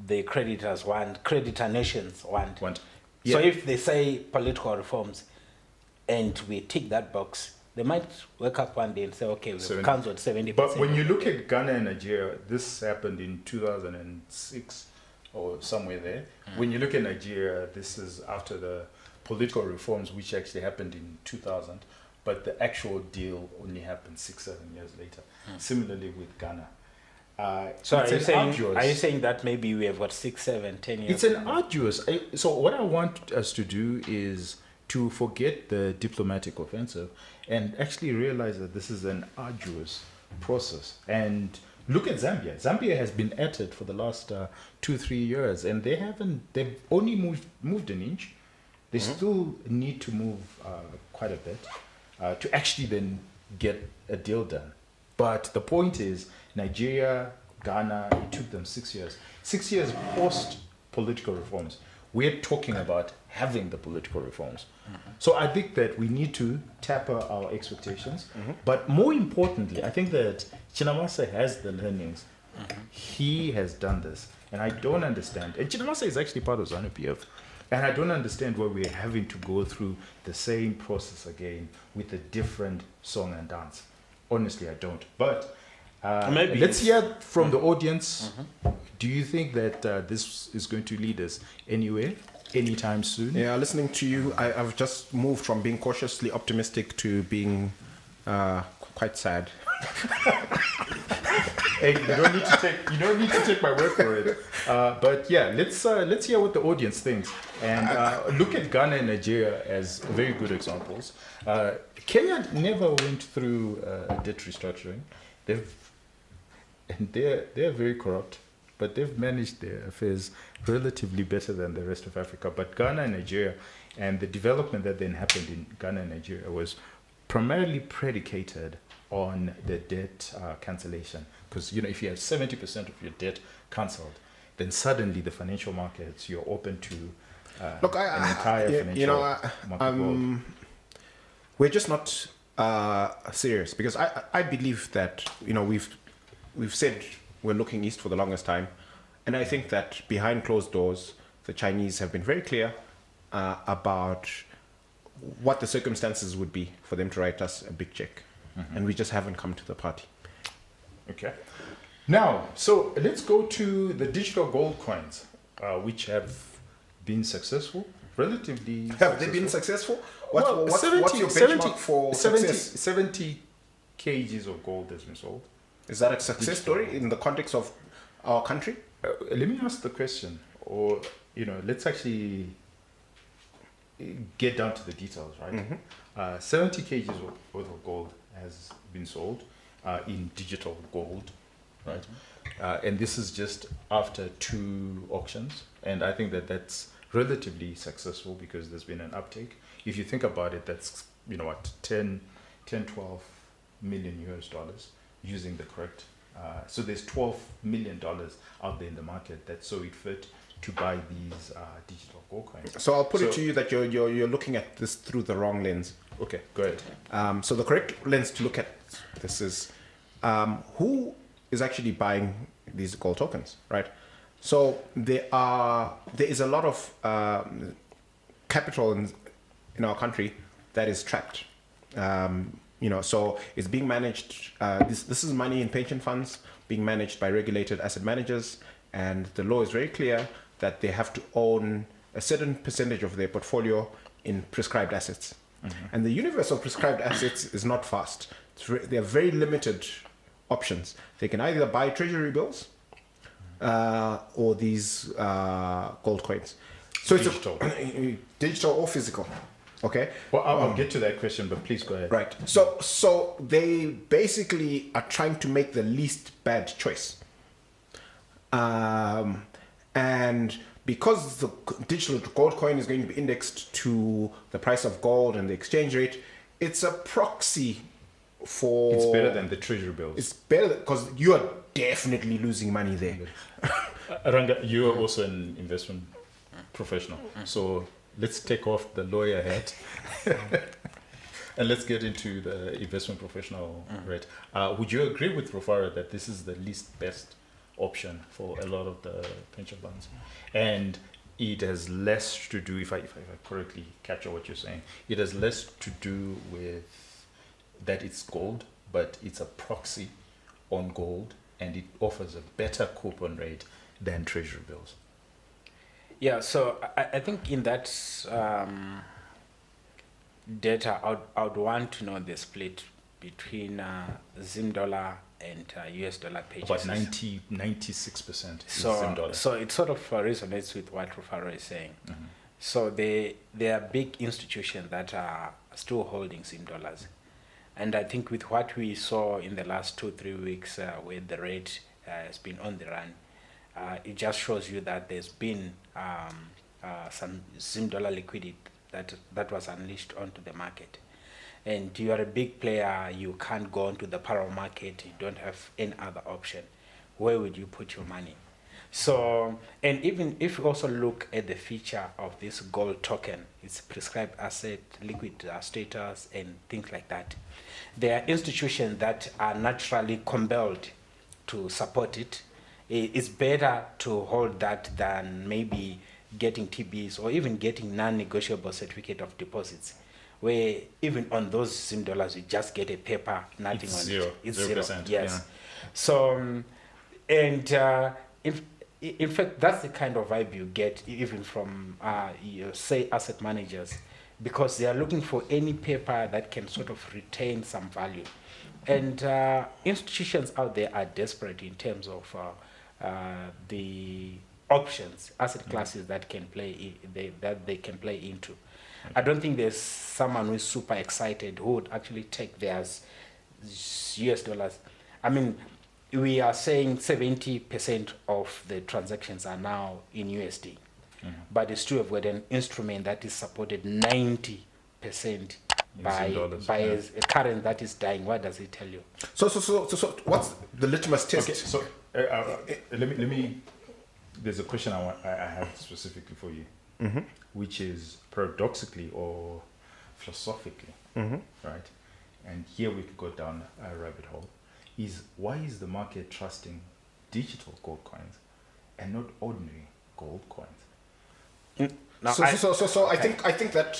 the creditors want, creditor nations want. Yeah. So if they say political reforms and we tick that box, they might wake up one day and say, okay, we've cancelled 70%. But when you look at Ghana and Nigeria, this happened in 2006 or somewhere there. When you look at Nigeria, this is after the political reforms, which actually happened in 2000, but the actual deal only happened 6-7 years later. Similarly with Ghana. So are you saying that maybe we have got 6, 7, 10 years? It's an arduous. So what I want us to do is to forget the diplomatic offensive and actually realize that this is an arduous process. And look at Zambia. Zambia has been at it for the last 2-3 years, and they've only moved an inch. They still need to move quite a bit to actually then get a deal done. But the point is, Nigeria, Ghana, it took them 6 years. 6 years post political reforms. We're talking about having the political reforms. So I think that we need to taper our expectations. But more importantly, I think that Chinamasa has the learnings. He has done this. And I don't understand. And Chinamasa is actually part of ZANU-PF. And I don't understand why we're having to go through the same process again with a different song and dance. Honestly, I don't. But maybe let's hear from the audience. Do you think that this is going to lead us anywhere, anytime soon? Yeah, listening to you, I've just moved from being cautiously optimistic to being quite sad. Hey, you don't need to take my word for it. But yeah, let's hear what the audience thinks and look at Ghana and Nigeria as very good examples. Kenya never went through debt restructuring. They're very corrupt, but they've managed their affairs relatively better than the rest of Africa. But Ghana and Nigeria, and the development that then happened in Ghana and Nigeria was primarily predicated on the debt cancellation. Because if you have 70% of your debt cancelled, then suddenly the financial markets, you're open to an entire financial market world. We're just not serious, because I believe that we've said we're looking east for the longest time, and I think that behind closed doors the Chinese have been very clear about what the circumstances would be for them to write us a big check, and we just haven't come to the party. Okay. Now, so let's go to the digital gold coins, which have been successful, relatively. Have they been successful? Well, What's your 70 benchmark for 70 success? 70 kgs of gold has been sold. Is that a success story in the context of our country? Let me ask the question, or let's actually get down to the details, right? 70 kgs worth of gold has been sold in digital gold, right? And this is just after 2 auctions, and I think that that's relatively successful because there's been an uptake. If you think about it, that's 10, 12 million US dollars using the correct. So there's $12 million out there in the market that saw it fit to buy these digital gold coins. So I'll put it to you that you're looking at this through the wrong lens. Okay, go ahead. So the correct lens to look at this is who is actually buying these gold tokens, right? So there is a lot of capital in our country that is trapped. So it's being managed. This is money in pension funds being managed by regulated asset managers, and the law is very clear that they have to own a certain percentage of their portfolio in prescribed assets. And the universe of prescribed assets is not vast. There are very limited options. They can either buy treasury bills or these gold coins. So Digital. it's digital or physical. Okay. Well, I'll get to that question, but please go ahead. Right. So they basically are trying to make the least bad choice. And because the digital gold coin is going to be indexed to the price of gold and the exchange rate, it's a proxy for... It's better than the treasury bills. It's better because you are definitely losing money there. Ranga, you are also an investment professional. So let's take off the lawyer hat and let's get into the investment professional rate. Would you agree with Rufara that this is the least best option for a lot of the pension funds? And it has less to do, if I correctly capture what you're saying, it has less to do with that it's gold, but it's a proxy on gold, and it offers a better coupon rate than treasury bills. Yeah, so I think in that data, I would want to know the split between Zim dollar and US dollar purchases. About 96% So, Zim dollar. so it sort of resonates with what Rufaro is saying. So there are big institutions that are still holding Zim dollars. And I think with what we saw in the last 2-3 weeks where the rate has been on the run, it just shows you that there's been some Zim dollar liquidity that was unleashed onto the market. And you are a big player, you can't go onto the parallel market, you don't have any other option. Where would you put your money? So, and even if you also look at the feature of this gold token, it's prescribed asset, liquid status, and things like that. There are institutions that are naturally compelled to support it. It's better to hold that than maybe getting TBs or even getting non-negotiable certificate of deposits, where even on those Zim dollars you just get a paper, nothing It's on zero, it. It's 0%, 0. Yes. yeah. So, and in fact, that's the kind of vibe you get even from, say, asset managers, because they are looking for any paper that can sort of retain some value. And institutions out there are desperate in terms of the options, asset classes that can play that they can play into. I don't think there's someone who's super excited who would actually take theirs US dollars. I mean, we are saying 70% of the transactions are now in USD, but it's true, we've got an instrument that is supported 90% by a current that is dying. What does it tell you? So what's the litmus test? Okay, so let me. There's a question I have specifically for you, which is paradoxically or philosophically, right? And here we could go down a rabbit hole. Is why is the market trusting digital gold coins and not ordinary gold coins? I think that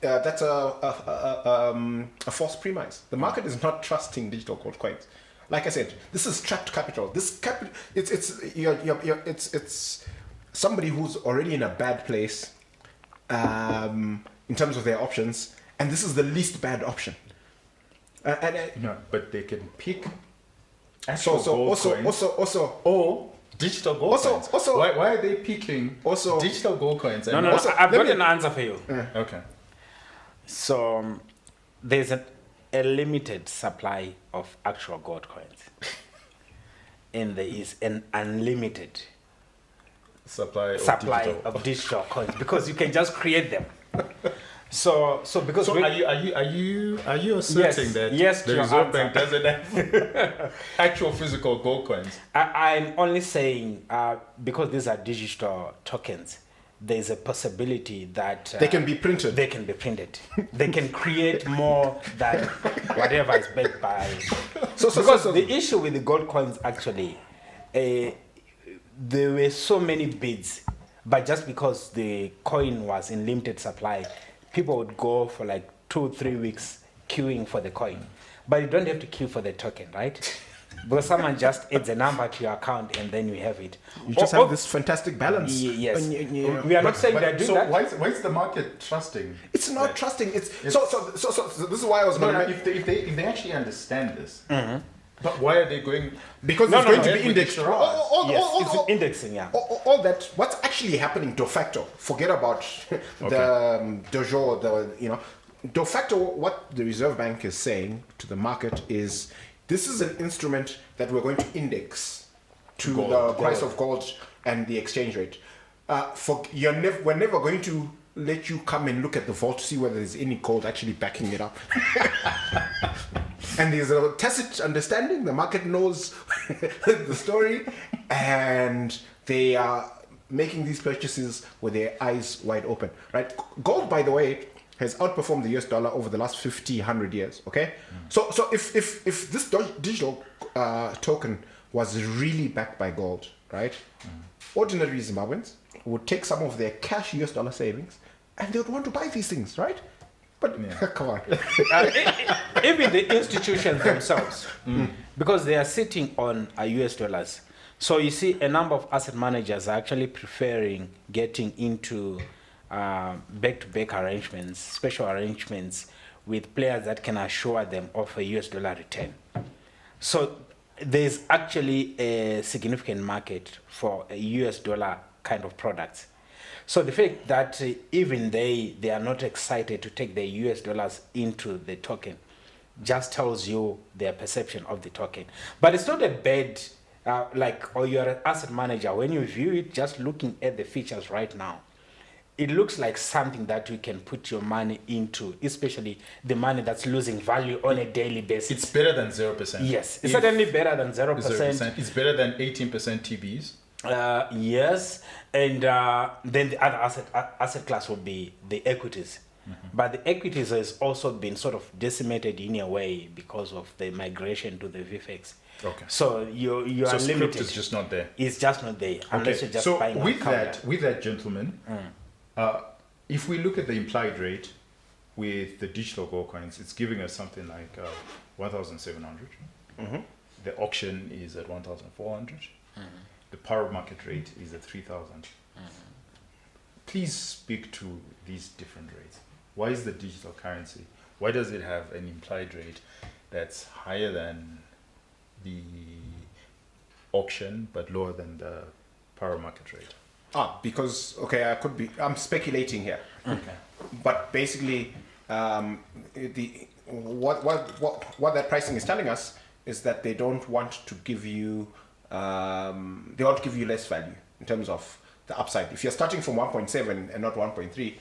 that's a false premise. The market is not trusting digital gold coins. like I said, this is trapped capital. This capital, it's somebody who's already in a bad place in terms of their options, and this is the least bad option. No, but they can pick So actual gold coins also or digital gold coins. Also, why are they picking digital gold coins? No, and no, also, I've got an answer for you. okay. So there's a limited supply of actual gold coins, and there is an unlimited Supply of digital coins because you can just create them. So because So are you asserting that to the your Reserve answer. Bank doesn't have actual physical gold coins? I'm only saying because these are digital tokens, there's a possibility that they can be printed. They can be printed. They can create more than whatever is backed by. Because the issue with the gold coins actually, there were so many bids, but just because the coin was in limited supply, people would go for like 2-3 weeks queuing for the coin. But you don't have to queue for the token, right? Because someone just adds a number to your account and then you have it. You just have this fantastic balance. Yes. Yeah. We are not saying they're doing So that. why is the market trusting? It's not trusting. So this is why I was No, going no, to if they actually understand this, but why are they going? because No, it's no, going no. to be indexed. It's indexing, yeah. All that. What's actually happening de facto? Forget about the de jure. De facto, what the Reserve Bank is saying to the market is, this is an instrument that we're going to index to the price of gold and the exchange rate. We're never going to let you come and look at the vault to see whether there's any gold actually backing it up. And there's a tacit understanding. The market knows the story, and they are making these purchases with their eyes wide open. Right? Gold, by the way, has outperformed the US dollar over the last 100 years. Okay, so if this digital token was really backed by gold, right? Ordinary Zimbabweans would take some of their cash US dollar savings, and they would want to buy these things, right? But come on. Even the institutions themselves, because they are sitting on US dollars. So you see, a number of asset managers are actually preferring getting into back-to-back arrangements, special arrangements with players that can assure them of a US dollar return. So there's actually a significant market for a US dollar kind of products. So the fact that even they are not excited to take the US dollars into the token just tells you their perception of the token. But it's not a bad, or you're an asset manager, when you view it just looking at the features right now, it looks like something that you can put your money into, especially the money that's losing value on a daily basis. It's better than 0%. Yes, it's certainly better than 0%. It's better than 18% TBs. Yes, and then the other asset class will be the equities. But the equities has also been sort of decimated in a way because of the migration to the VFX. Okay. So you are So limited. script is just not there. It's just not there unless you're just so buying with a counter. with that, gentlemen, if we look at the implied rate with the digital gold coins, it's giving us something like 1,700. The auction is at 1,400. The power market rate is at 3,000. Please speak to these different rates. Why is the digital currency? Why does it have an implied rate that's higher than the auction but lower than the power market rate? Because I'm speculating here. Okay. But basically, what that pricing is telling us is that they don't want to give you, they want to give you less value in terms of the upside. If you're starting from 1.7 and not 1.3,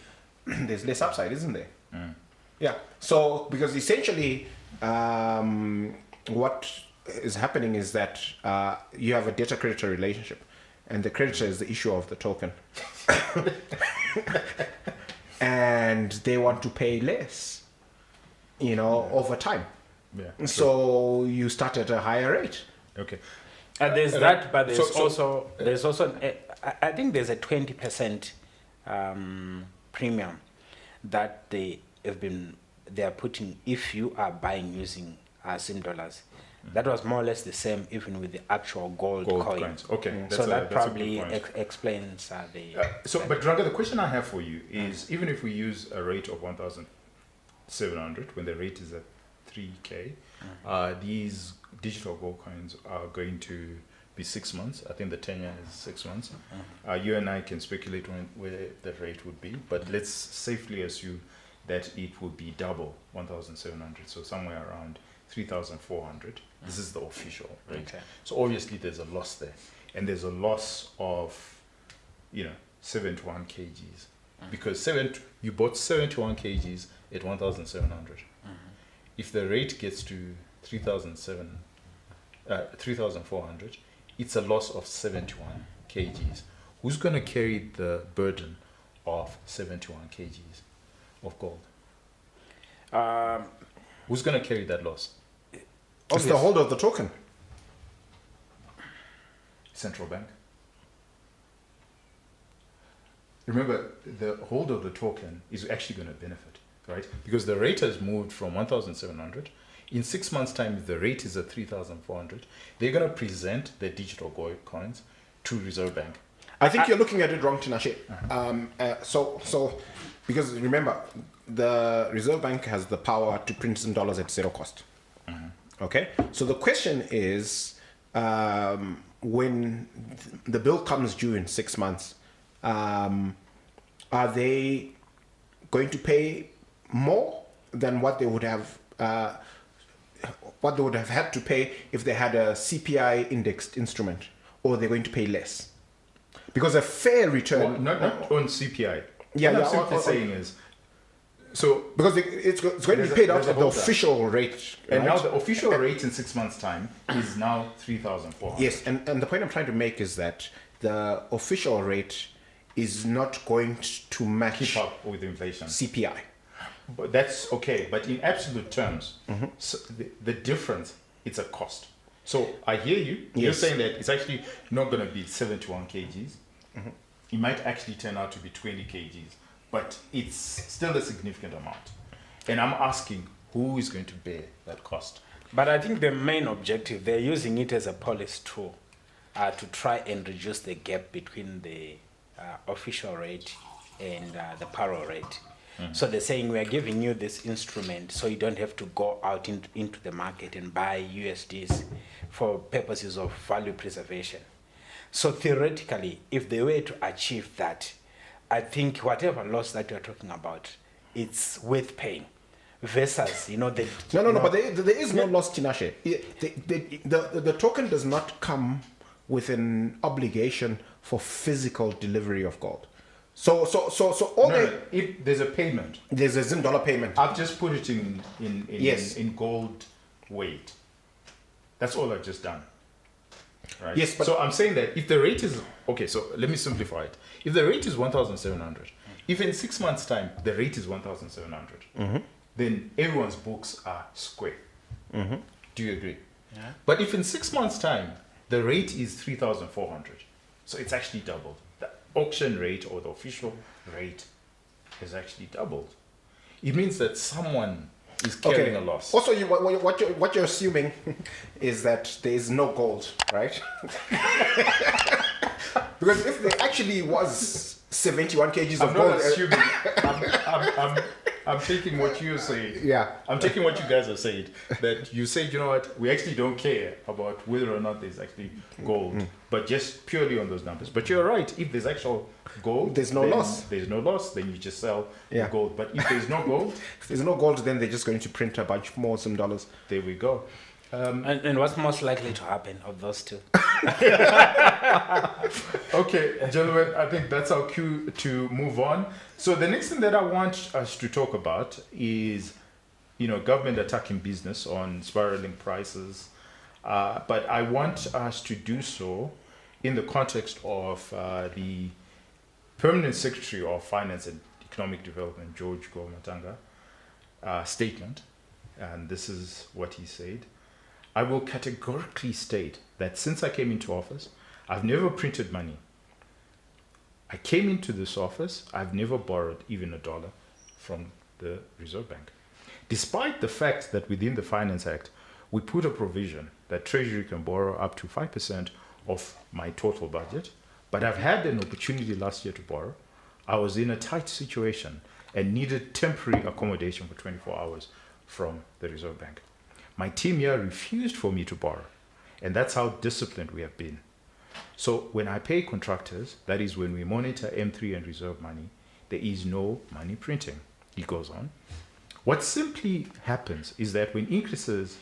there's less upside, isn't there? Yeah. So because essentially, what is happening is that you have a debtor-creditor relationship, and the creditor is the issuer of the token, and they want to pay less, over time. Yeah. So you start at a higher rate. Okay. There's that, but there's so- also I think there's a 20% premium that they are putting if you are buying using SIM dollars. That was more or less the same even with the actual gold coin. coins. Okay, So that that's probably a good point. explains the. But Draga, the question I have for you is, even if we use a rate of 1,700 when the rate is at 3K, these digital gold coins are going to be 6 months. I think the tenure is 6 months. You and I can speculate where the rate would be, but let's safely assume that it would be double 1,700, so somewhere around 3,400. This is the official rate. Okay. So obviously there's a loss there, and there's a loss of 71 kgs because you bought 71 kgs at 1,700. If the rate gets to 3,400, it's a loss of 71 kgs. Who's going to carry the burden of 71 kgs of gold? Who's going to carry that loss? It's the holder of the token. Central bank. Remember, the holder of the token is actually going to benefit, right? Because the rate has moved from 1,700. In 6 months' time, if the rate is at 3,400, they're going to present their digital gold coins to Reserve Bank. I think you're looking at it wrong, Tinashe. So, because remember, the Reserve Bank has the power to print some dollars at zero cost. Okay? So the question is, when the bill comes due in 6 months, are they going to pay more than what they would have had to pay if they had a CPI indexed instrument, or they're going to pay less? Because a fair return, Not on CPI. Yeah, what yeah, I'm simply saying is, so because it's going to be paid out at the official rate, and right? now the official rate in 6 months' time is now 3,400. Yes, and the point I'm trying to make is that the official rate is not going to match Keep up with inflation. CPI. But that's okay. But in absolute terms, so the difference, it's a cost. So I hear you. You're Yes. saying that it's actually not going to be 71 kgs. It might actually turn out to be 20 kgs, but it's still a significant amount. And I'm asking, who is going to bear that cost? But I think the main objective, they're using it as a policy tool to try and reduce the gap between the official rate and the payroll rate. So they're saying, we are giving you this instrument so you don't have to go out into the market and buy USDs for purposes of value preservation. So theoretically, if they were to achieve that, I think whatever loss that you're talking about, it's worth paying. Versus, the... No, but there is no loss, Tinashe. The token does not come with an obligation for physical delivery of gold. So If there's a payment, there's a $1 payment. I've just put it in Yes. in gold weight. That's all I've just done. Right? Yes, but- so I'm saying that if the rate is okay, so let me simplify it. If the rate is 1,700, if in 6 months' time the rate is 1,700, then everyone's books are square. Do you agree? Yeah. But if in 6 months' time the rate is 3,400, so it's actually doubled. The auction rate or the official rate has actually doubled. It means that someone is carrying a loss. Also, what you're assuming is that there is no gold, right? Because if there actually was 71 kgs I'm of not gold, assuming. I'm taking what you're saying. Yeah. I'm taking what you guys are saying. That you say, you know what, we actually don't care about whether or not there's actually gold, but just purely on those numbers. But you're right. If there's actual gold, There's no then loss. There's no loss. Then you just sell Yeah. the gold. But if there's no gold, if there's no gold, then they're just going to print a bunch more some dollars. there we go. And what's most likely to happen of those two? Okay, gentlemen, I think that's our cue to move on. So the next thing that I want us to talk about is, government attacking business on spiraling prices. But I want us to do so in the context of the Permanent Secretary of Finance and Economic Development, George Gomatanga, statement. And this is what he said. I will categorically state that since I came into office, I've never printed money. I came into this office, I've never borrowed even $1 from the Reserve Bank. Despite the fact that within the Finance Act, we put a provision that Treasury can borrow up to 5% of my total budget. But I've had an opportunity last year to borrow. I was in a tight situation and needed temporary accommodation for 24 hours from the Reserve Bank. My team here refused for me to borrow. And that's how disciplined we have been. So when I pay contractors, that is when we monitor M3 and reserve money, there is no money printing. He goes on. What simply happens is that what increases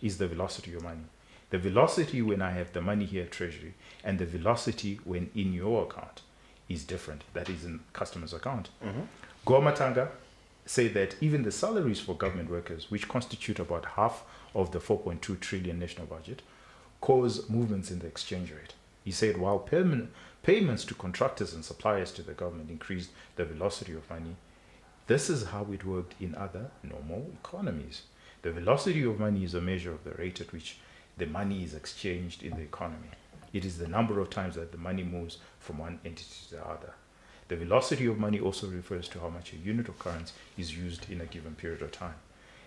is the velocity of money. The velocity when I have the money here at Treasury and the velocity when in your account is different. That is in customer's account. Gomatanga say that even the salaries for government workers, which constitute about half of the 4.2 trillion national budget, cause movements in the exchange rate. He said while payments to contractors and suppliers to the government increased the velocity of money, this is how it worked in other normal economies. The velocity of money is a measure of the rate at which the money is exchanged in the economy. It is the number of times that the money moves from one entity to the other. The velocity of money also refers to how much a unit of currency is used in a given period of time.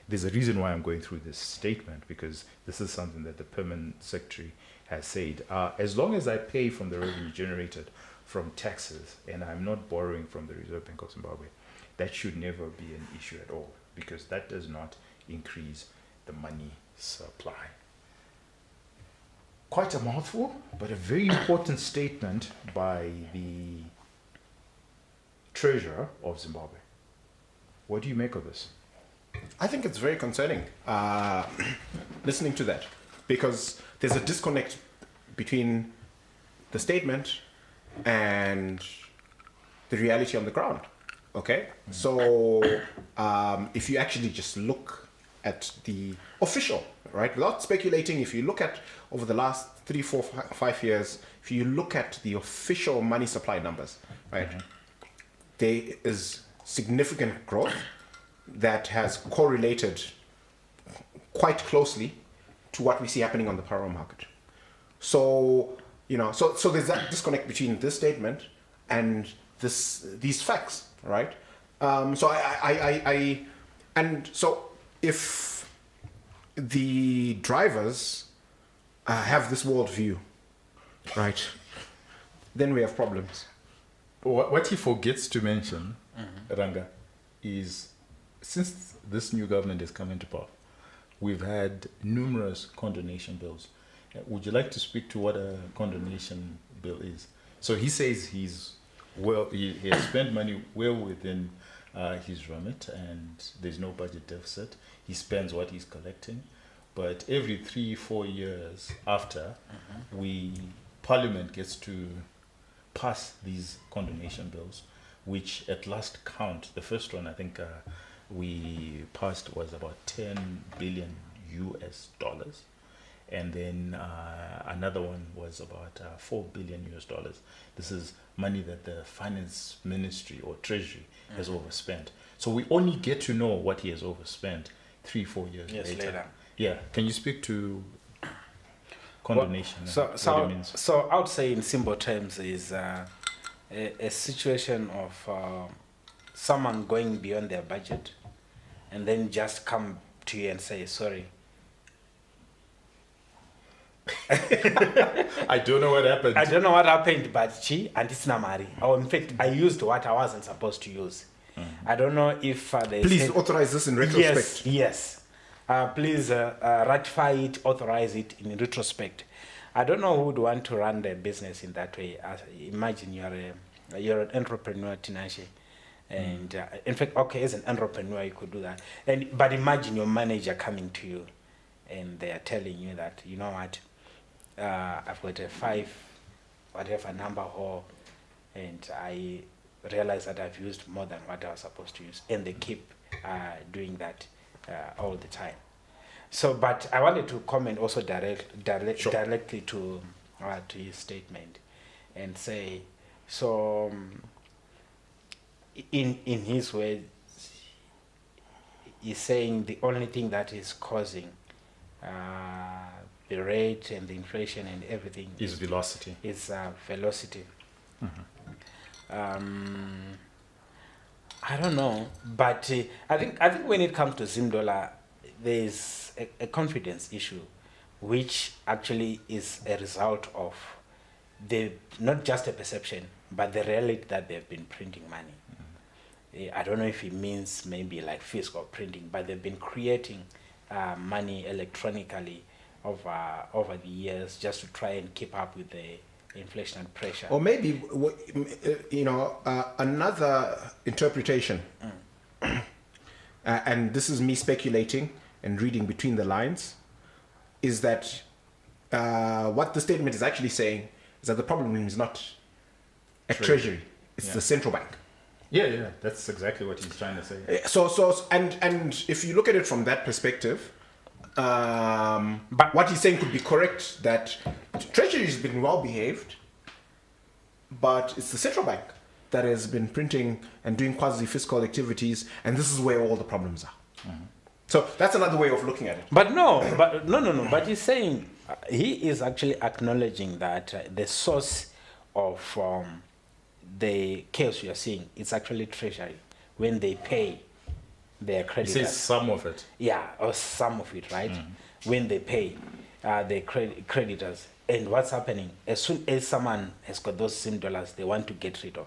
There's a reason why I'm going through this statement, because this is something that the permanent secretary has said. As long as I pay from the revenue generated from taxes and I'm not borrowing from the Reserve Bank of Zimbabwe, that should never be an issue at all, because that does not increase the money supply. Quite a mouthful, but a very important statement by the Treasurer of Zimbabwe. What do you make of this? I think it's very concerning listening to that, because there's a disconnect between the statement and the reality on the ground. Okay? So if you actually just look at the official, right, without speculating, if you look at over the last 3, 4, 5 years, if you look at the official money supply numbers, right, there is significant growth that has correlated quite closely to what we see happening on the power market. So, so there's that disconnect between this statement and these facts, right? So so if the drivers have this world view, right, then we have problems. What he forgets to mention, Ranga, is since this new government has come into power, we've had numerous condonation bills. Would you like to speak to what a condonation bill is? So he says he has spent money well within his remit and there's no budget deficit. He spends what he's collecting. But every 3-4 years after, Parliament gets to pass these condonation bills, which at last count, the first one I think we passed was about 10 billion US dollars, and then another one was about 4 billion US dollars. This is money that the finance ministry or treasury has overspent. So we only get to know what he has overspent 3-4 years later. Yeah, can you speak to condonation? What it means? So I would say in simple terms is a situation of someone going beyond their budget and then just come to you and say, sorry. I don't know what happened. I don't know what happened, but and it's namari. Or in fact, I used what I wasn't supposed to use. I don't know if please authorize this in retrospect. Yes. Please ratify it, authorize it in retrospect. I don't know who would want to run the business in that way. Imagine you're an entrepreneur, Tinashe, and in fact, okay, as an entrepreneur, you could do that. But imagine your manager coming to you, and they are telling you that, you know what, I've got a 5, whatever number hole, and I realize that I've used more than what I was supposed to use, and they keep doing that all the time. So, but I wanted to comment also directly to his statement, and say, so in his words, he's saying the only thing that is causing the rate and the inflation and everything is velocity. Is velocity. I don't know, but I think when it comes to Zim dollar, there's a confidence issue, which actually is a result of the not just a perception, but the reality that they've been printing money. I don't know if it means maybe like fiscal printing, but they've been creating money electronically over the years just to try and keep up with the inflation pressure. Or maybe, another interpretation, and this is me speculating and reading between the lines, is that what the statement is actually saying is that the problem is not a treasury, it's the central bank. Yeah, that's exactly what he's trying to say. And if you look at it from that perspective, but what he's saying could be correct, that Treasury has been well behaved, but it's the central bank that has been printing and doing quasi-fiscal activities, and this is where all the problems are. Mm-hmm. So that's another way of looking at it. But no. But he's saying he is actually acknowledging that the source of the chaos you are seeing is actually Treasury when they pay their creditors. He says some of it. Yeah, or some of it, right? When they pay their creditors. And what's happening? As soon as someone has got those same dollars, they want to get rid of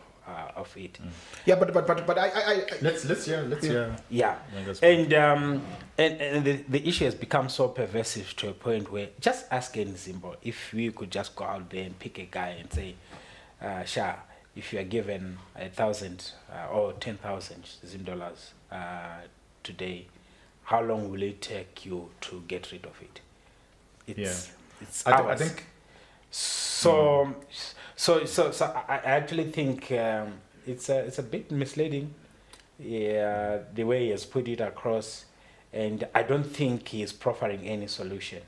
it. Yeah, but I let's hear. Yeah, and the issue has become so pervasive to a point where just ask any Zimbo if we could just go out there and pick a guy and say, Sha, if you are given 1,000 or 10,000 Zim dollars today, how long will it take you to get rid of it? It's hours. I think so. I actually think it's a bit misleading. Yeah, the way he has put it across, and I don't think he is proffering any solution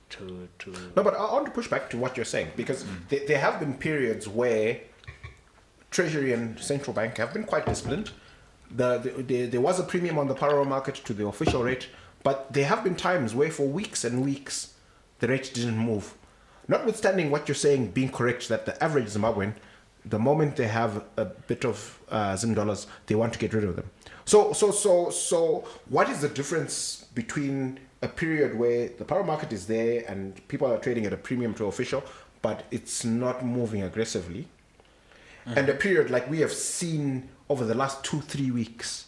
to. No, but I want to push back to what you're saying, because there have been periods where Treasury and central bank have been quite disciplined. There was a premium on the parallel market to the official rate, but there have been times where for weeks and weeks the rate didn't move. Notwithstanding what you're saying being correct, that the average Zimbabwean, the moment they have a bit of Zim dollars, they want to get rid of them. So what is the difference between a period where the power market is there and people are trading at a premium to official, but it's not moving aggressively, and a period like we have seen over the last 2-3 weeks,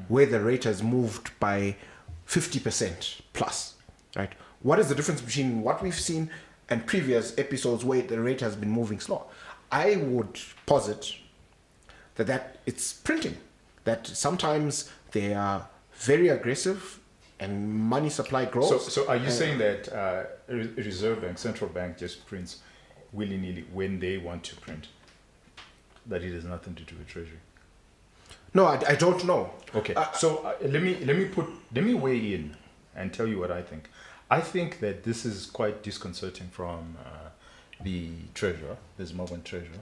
where the rate has moved by 50% plus, right? What is the difference between what we've seen and previous episodes where the rate has been moving slow? I would posit that it's printing, that sometimes they are very aggressive and money supply grows. So are you saying that Reserve Bank, central bank just prints willy-nilly when they want to print? That it has nothing to do with Treasury? No, I don't know. Okay, let me weigh in and tell you what I think. I think that this is quite disconcerting from the treasurer, the Zimbabwean treasurer,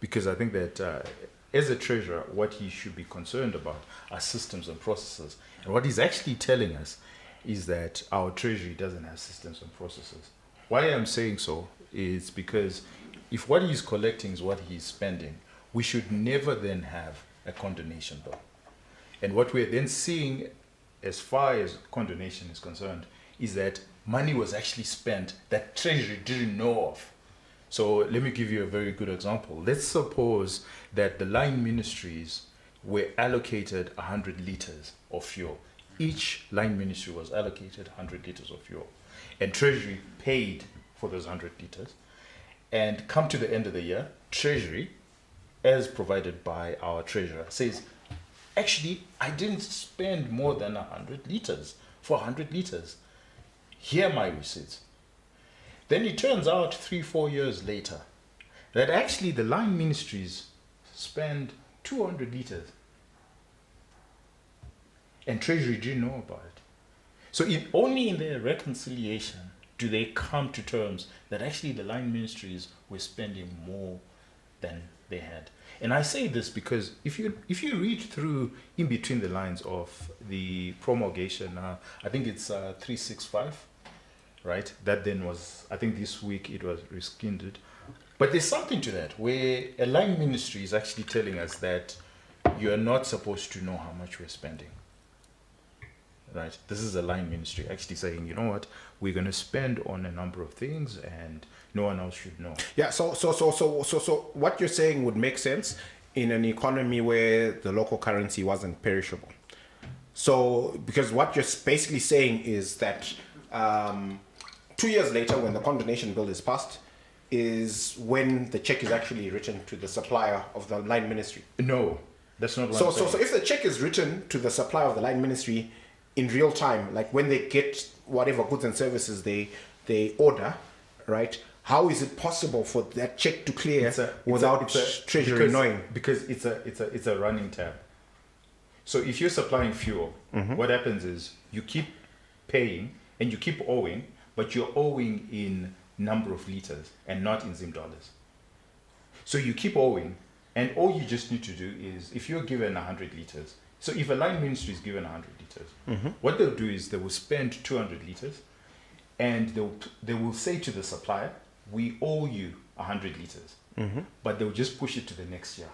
because I think that as a treasurer, what he should be concerned about are systems and processes. And what he's actually telling us is that our treasury doesn't have systems and processes. Why I'm saying so is because if what he's collecting is what he's spending, we should never then have a condonation bill. And what we're then seeing as far as condonation is concerned is that money was actually spent that Treasury didn't know of. So let me give you a very good example. Let's suppose that the line ministries were allocated 100 liters of fuel. Each line ministry was allocated 100 liters of fuel. And Treasury paid for those 100 liters. And come to the end of the year, Treasury, as provided by our treasurer, says, actually, I didn't spend more than 100 liters for 100 liters. Here are my receipts. Then it turns out 3-4 years later that actually the line ministries spend 200 liters. And Treasury didn't know about it. So only in their reconciliation do they come to terms that actually the line ministries were spending more than they had. And I say this because if you read through in between the lines of the promulgation, I think it's 365, right? That then was, I think this week it was rescinded. But there's something to that where a line ministry is actually telling us that you are not supposed to know how much we're spending. Right? This is a line ministry actually saying, you know what, we're going to spend on a number of things and no one else should know. Yeah, so what you're saying would make sense in an economy where the local currency wasn't perishable. So, because what you're basically saying is that 2 years later, when the condonation bill is passed, is when the check is actually written to the supplier of the line ministry. No, that's not what So, I'm saying. so if the check is written to the supplier of the line ministry in real time, like when they get whatever goods and services they order, right? How is it possible for that check to clear without Treasury knowing? Because it's a running tab. So if you're supplying fuel, what happens is you keep paying and you keep owing, but you're owing in number of liters and not in Zim dollars. So you keep owing, and all you just need to do is, if you're given 100 liters, so if a line ministry is given 100 liters, what they'll do is they will spend 200 liters, and they will say to the supplier, we owe you 100 liters, but they'll just push it to the next year,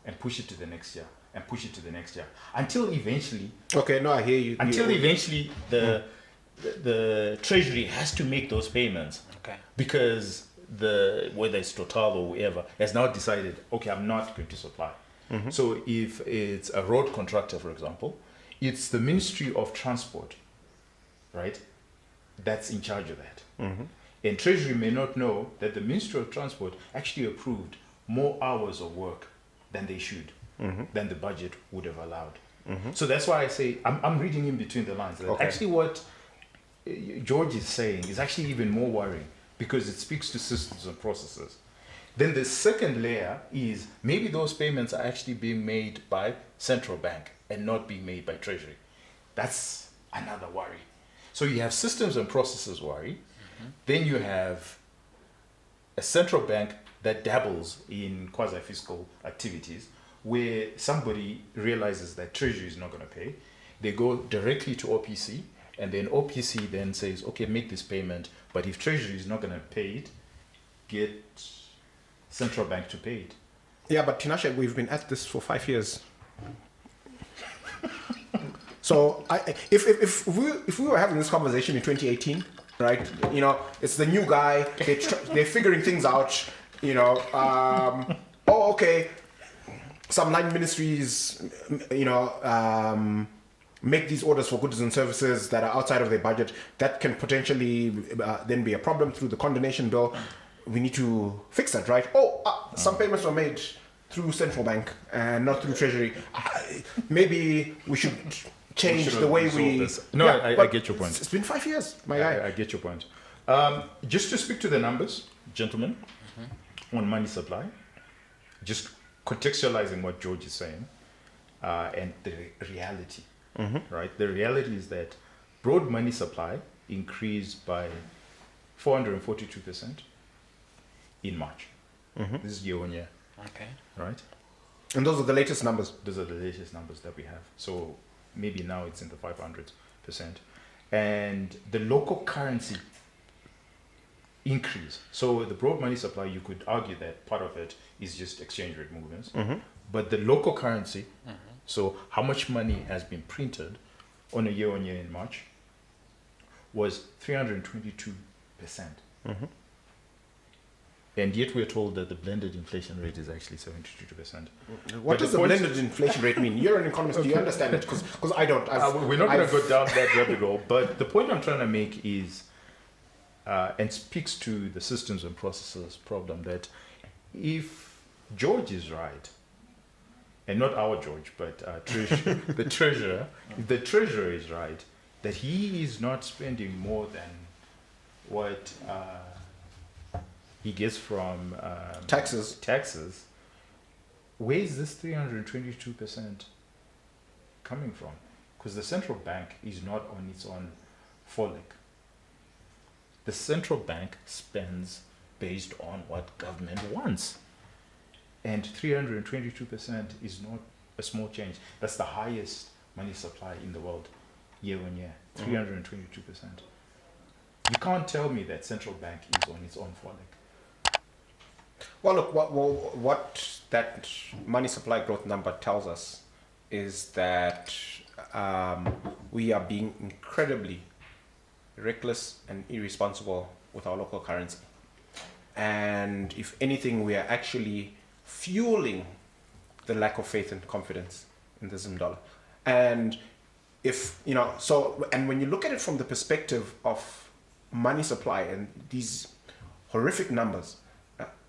and push it to the next year, and push it to the next year, until eventually. Okay, no, I hear you. Until eventually the Treasury has to make those payments. Okay. Because whether it's Total or whoever Has now decided, okay, I'm not going to supply. So if it's a road contractor, for example, it's the Ministry of Transport, right, that's in charge of that. And Treasury may not know that the Ministry of Transport actually approved more hours of work than they should, than the budget would have allowed. So that's why I say, I'm reading in between the lines. That Okay. Actually what George is saying is actually even more worrying, because it speaks to systems and processes. Then the second layer is maybe those payments are actually being made by central bank and not being made by Treasury. That's another worry. So you have systems and processes worry. Then you have a central bank that dabbles in quasi-fiscal activities where somebody realizes that Treasury is not going to pay. They go directly to OPC, and then OPC then says, okay, make this payment, but if Treasury is not going to pay it, get central bank to pay it. Yeah, but Tinashe, we've been at this for 5 years. So if we were having this conversation in 2018, right? You know, it's the new guy. They're figuring things out. You know, okay. Some line ministries, you know, make these orders for goods and services that are outside of their budget. That can potentially then be a problem through the condonation bill. We need to fix that, right? Some payments were made through central bank and not through Treasury. Maybe we should change the way we. This. No, I get your point. It's been 5 years, my guy. I get your point. Just to speak to the numbers, gentlemen, on money supply, just contextualizing what George is saying, and the reality, right? The reality is that broad money supply increased by 442% in March. This is year on year. Okay. Right? And those are the latest numbers. Those are the latest numbers that we have. So maybe now it's in the 500%. And the local currency increase. So the broad money supply, you could argue that part of it is just exchange rate movements. But the local currency, so how much money has been printed on a year in March, was 322%. And yet we're told that the blended inflation rate is actually 72%. What does the blended inflation rate mean? You're an economist. Do you understand it? Because I don't. We're not going to go down that rabbit hole. But the point I'm trying to make is, and speaks to the systems and processes problem, that if George is right, and not our George, but the treasurer, if the treasurer is right, that he is not spending more than what he gets from taxes, where is this 322% coming from? Because the central bank is not on its own forelic. The central bank spends based on what government wants. And 322% is not a small change. That's the highest money supply in the world year on year, 322%. You can't tell me that central bank is on its own forelic. Well, look, what that money supply growth number tells us is that we are being incredibly reckless and irresponsible with our local currency. And if anything, we are actually fueling the lack of faith and confidence in the Zim dollar. And if, and when you look at it from the perspective of money supply and these horrific numbers,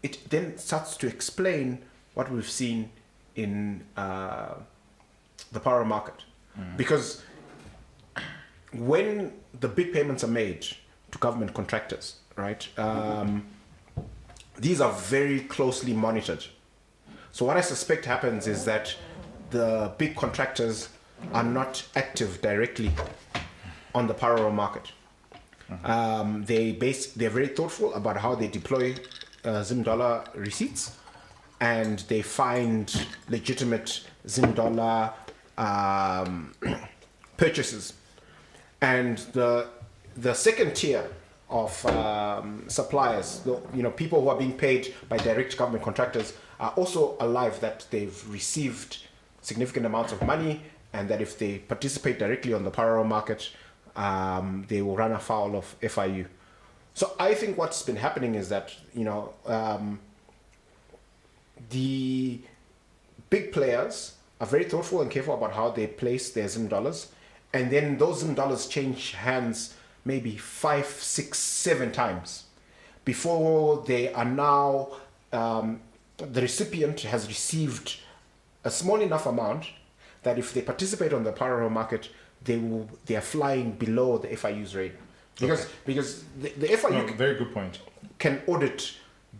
it then starts to explain what we've seen in the power market. Because when the big payments are made to government contractors, right, these are very closely monitored. So what I suspect happens is that the big contractors are not active directly on the parallel market. They're very thoughtful about how they deploy Zim dollar receipts, and they find legitimate Zim dollar purchases. And the second tier of suppliers, people who are being paid by direct government contractors, are also alive that they've received significant amounts of money, and that if they participate directly on the parallel market, they will run afoul of FIU. So I think what's been happening is that the big players are very thoughtful and careful about how they place their Zim dollars, and then those Zim dollars change hands maybe 5, 6, 7 times before they are now the recipient has received a small enough amount that if they participate on the parallel market, they are flying below the FIU's rate. Because the FIU very good point. can audit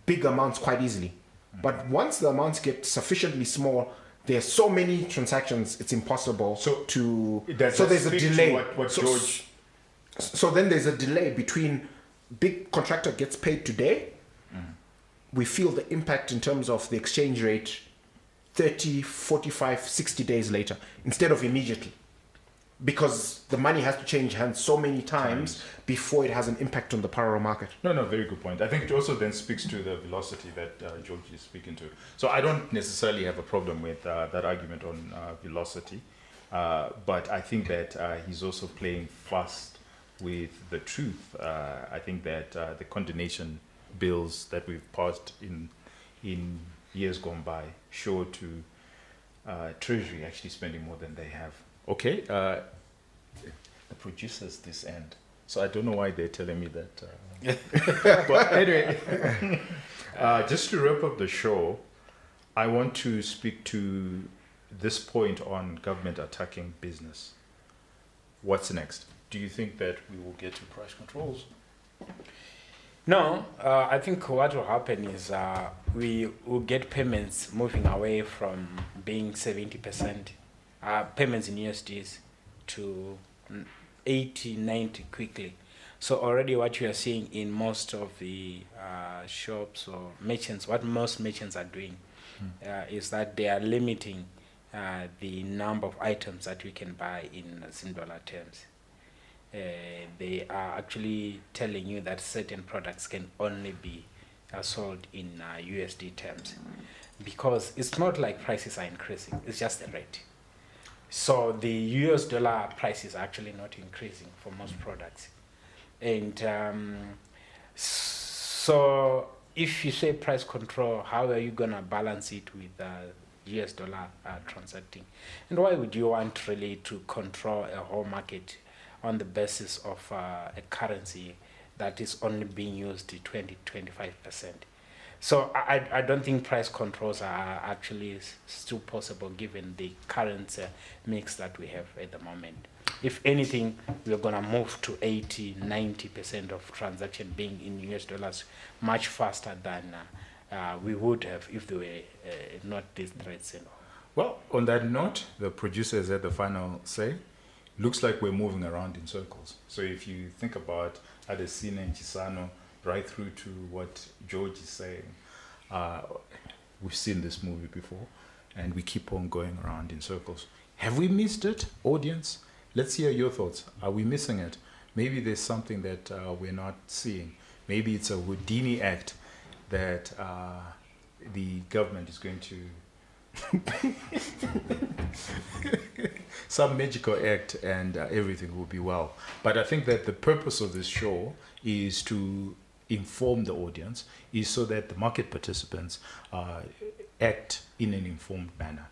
big amounts quite easily. But once the amounts get sufficiently small, there's so many transactions, it's impossible to... So there's a delay. So then there's a delay between big contractor gets paid today. We feel the impact in terms of the exchange rate 30, 45, 60 days later, instead of immediately. Because the money has to change hands so many times before it has an impact on the parallel market. No, very good point. I think it also then speaks to the velocity that George is speaking to. So I don't necessarily have a problem with that argument on velocity, but I think that he's also playing fast with the truth. I think that the condemnation bills that we've passed in years gone by show to Treasury actually spending more than they have. Okay, the producers this end. So I don't know why they're telling me that. But anyway, just to wrap up the show, I want to speak to this point on government attacking business. What's next? Do you think that we will get to price controls? No, I think what will happen is we will get payments moving away from being 70%, payments in USDs to 80, 90 quickly. So already what you are seeing in most of the shops or merchants, what most merchants are doing is that they are limiting the number of items that you can buy in Zim dollar terms. They are actually telling you that certain products can only be sold in USD terms, because it's not like prices are increasing, it's just the rate. So the US dollar price is actually not increasing for most products. And so if you say price control, how are you going to balance it with US dollar transacting? And why would you want really to control a whole market on the basis of a currency that is only being used to 20-25%? So I don't think price controls are actually still possible given the current mix that we have at the moment. If anything, we're going to move to 80-90% of transaction being in US dollars much faster than we would have if there were not these threats and all. Well, on that note, the producers had the final say. Looks like we're moving around in circles. So if you think about Adesina and Chisano right through to what George is saying, we've seen this movie before, and we keep on going around in circles. Have we missed it, audience? Let's hear your thoughts. Are we missing it? Maybe there's something that we're not seeing. Maybe it's a Houdini act that the government is going to some magical act, and everything will be well. But I think that the purpose of this show is to inform the audience, is so that the market participants act in an informed manner.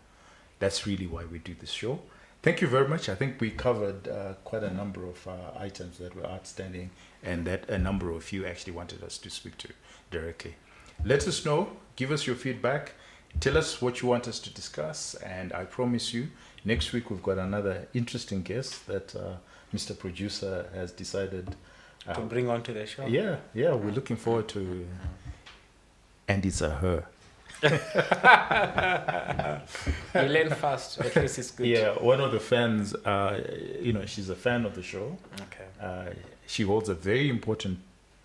That's really why we do this show. Thank you very much. I think we covered quite a number of items that were outstanding, and that a number of you actually wanted us to speak to directly. Let us know. Give us your feedback. Tell us what you want us to discuss, and I promise you, next week we've got another interesting guest that Mr. Producer has decided To bring on to the show. Yeah, we're looking forward to, and it's a her. You learn fast. At least it's good. Yeah, one of the fans, she's a fan of the show. Okay. She holds a very important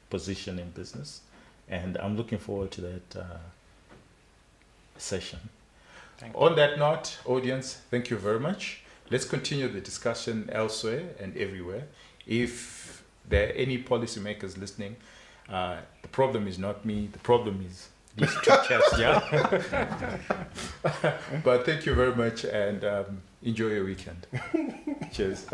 position in business, and I'm looking forward to that session. On that note, audience, thank you very much. Let's continue the discussion elsewhere and everywhere. If there are any policymakers listening, the problem is not me, the problem is these two chaps, yeah? But thank you very much, and enjoy your weekend. Cheers.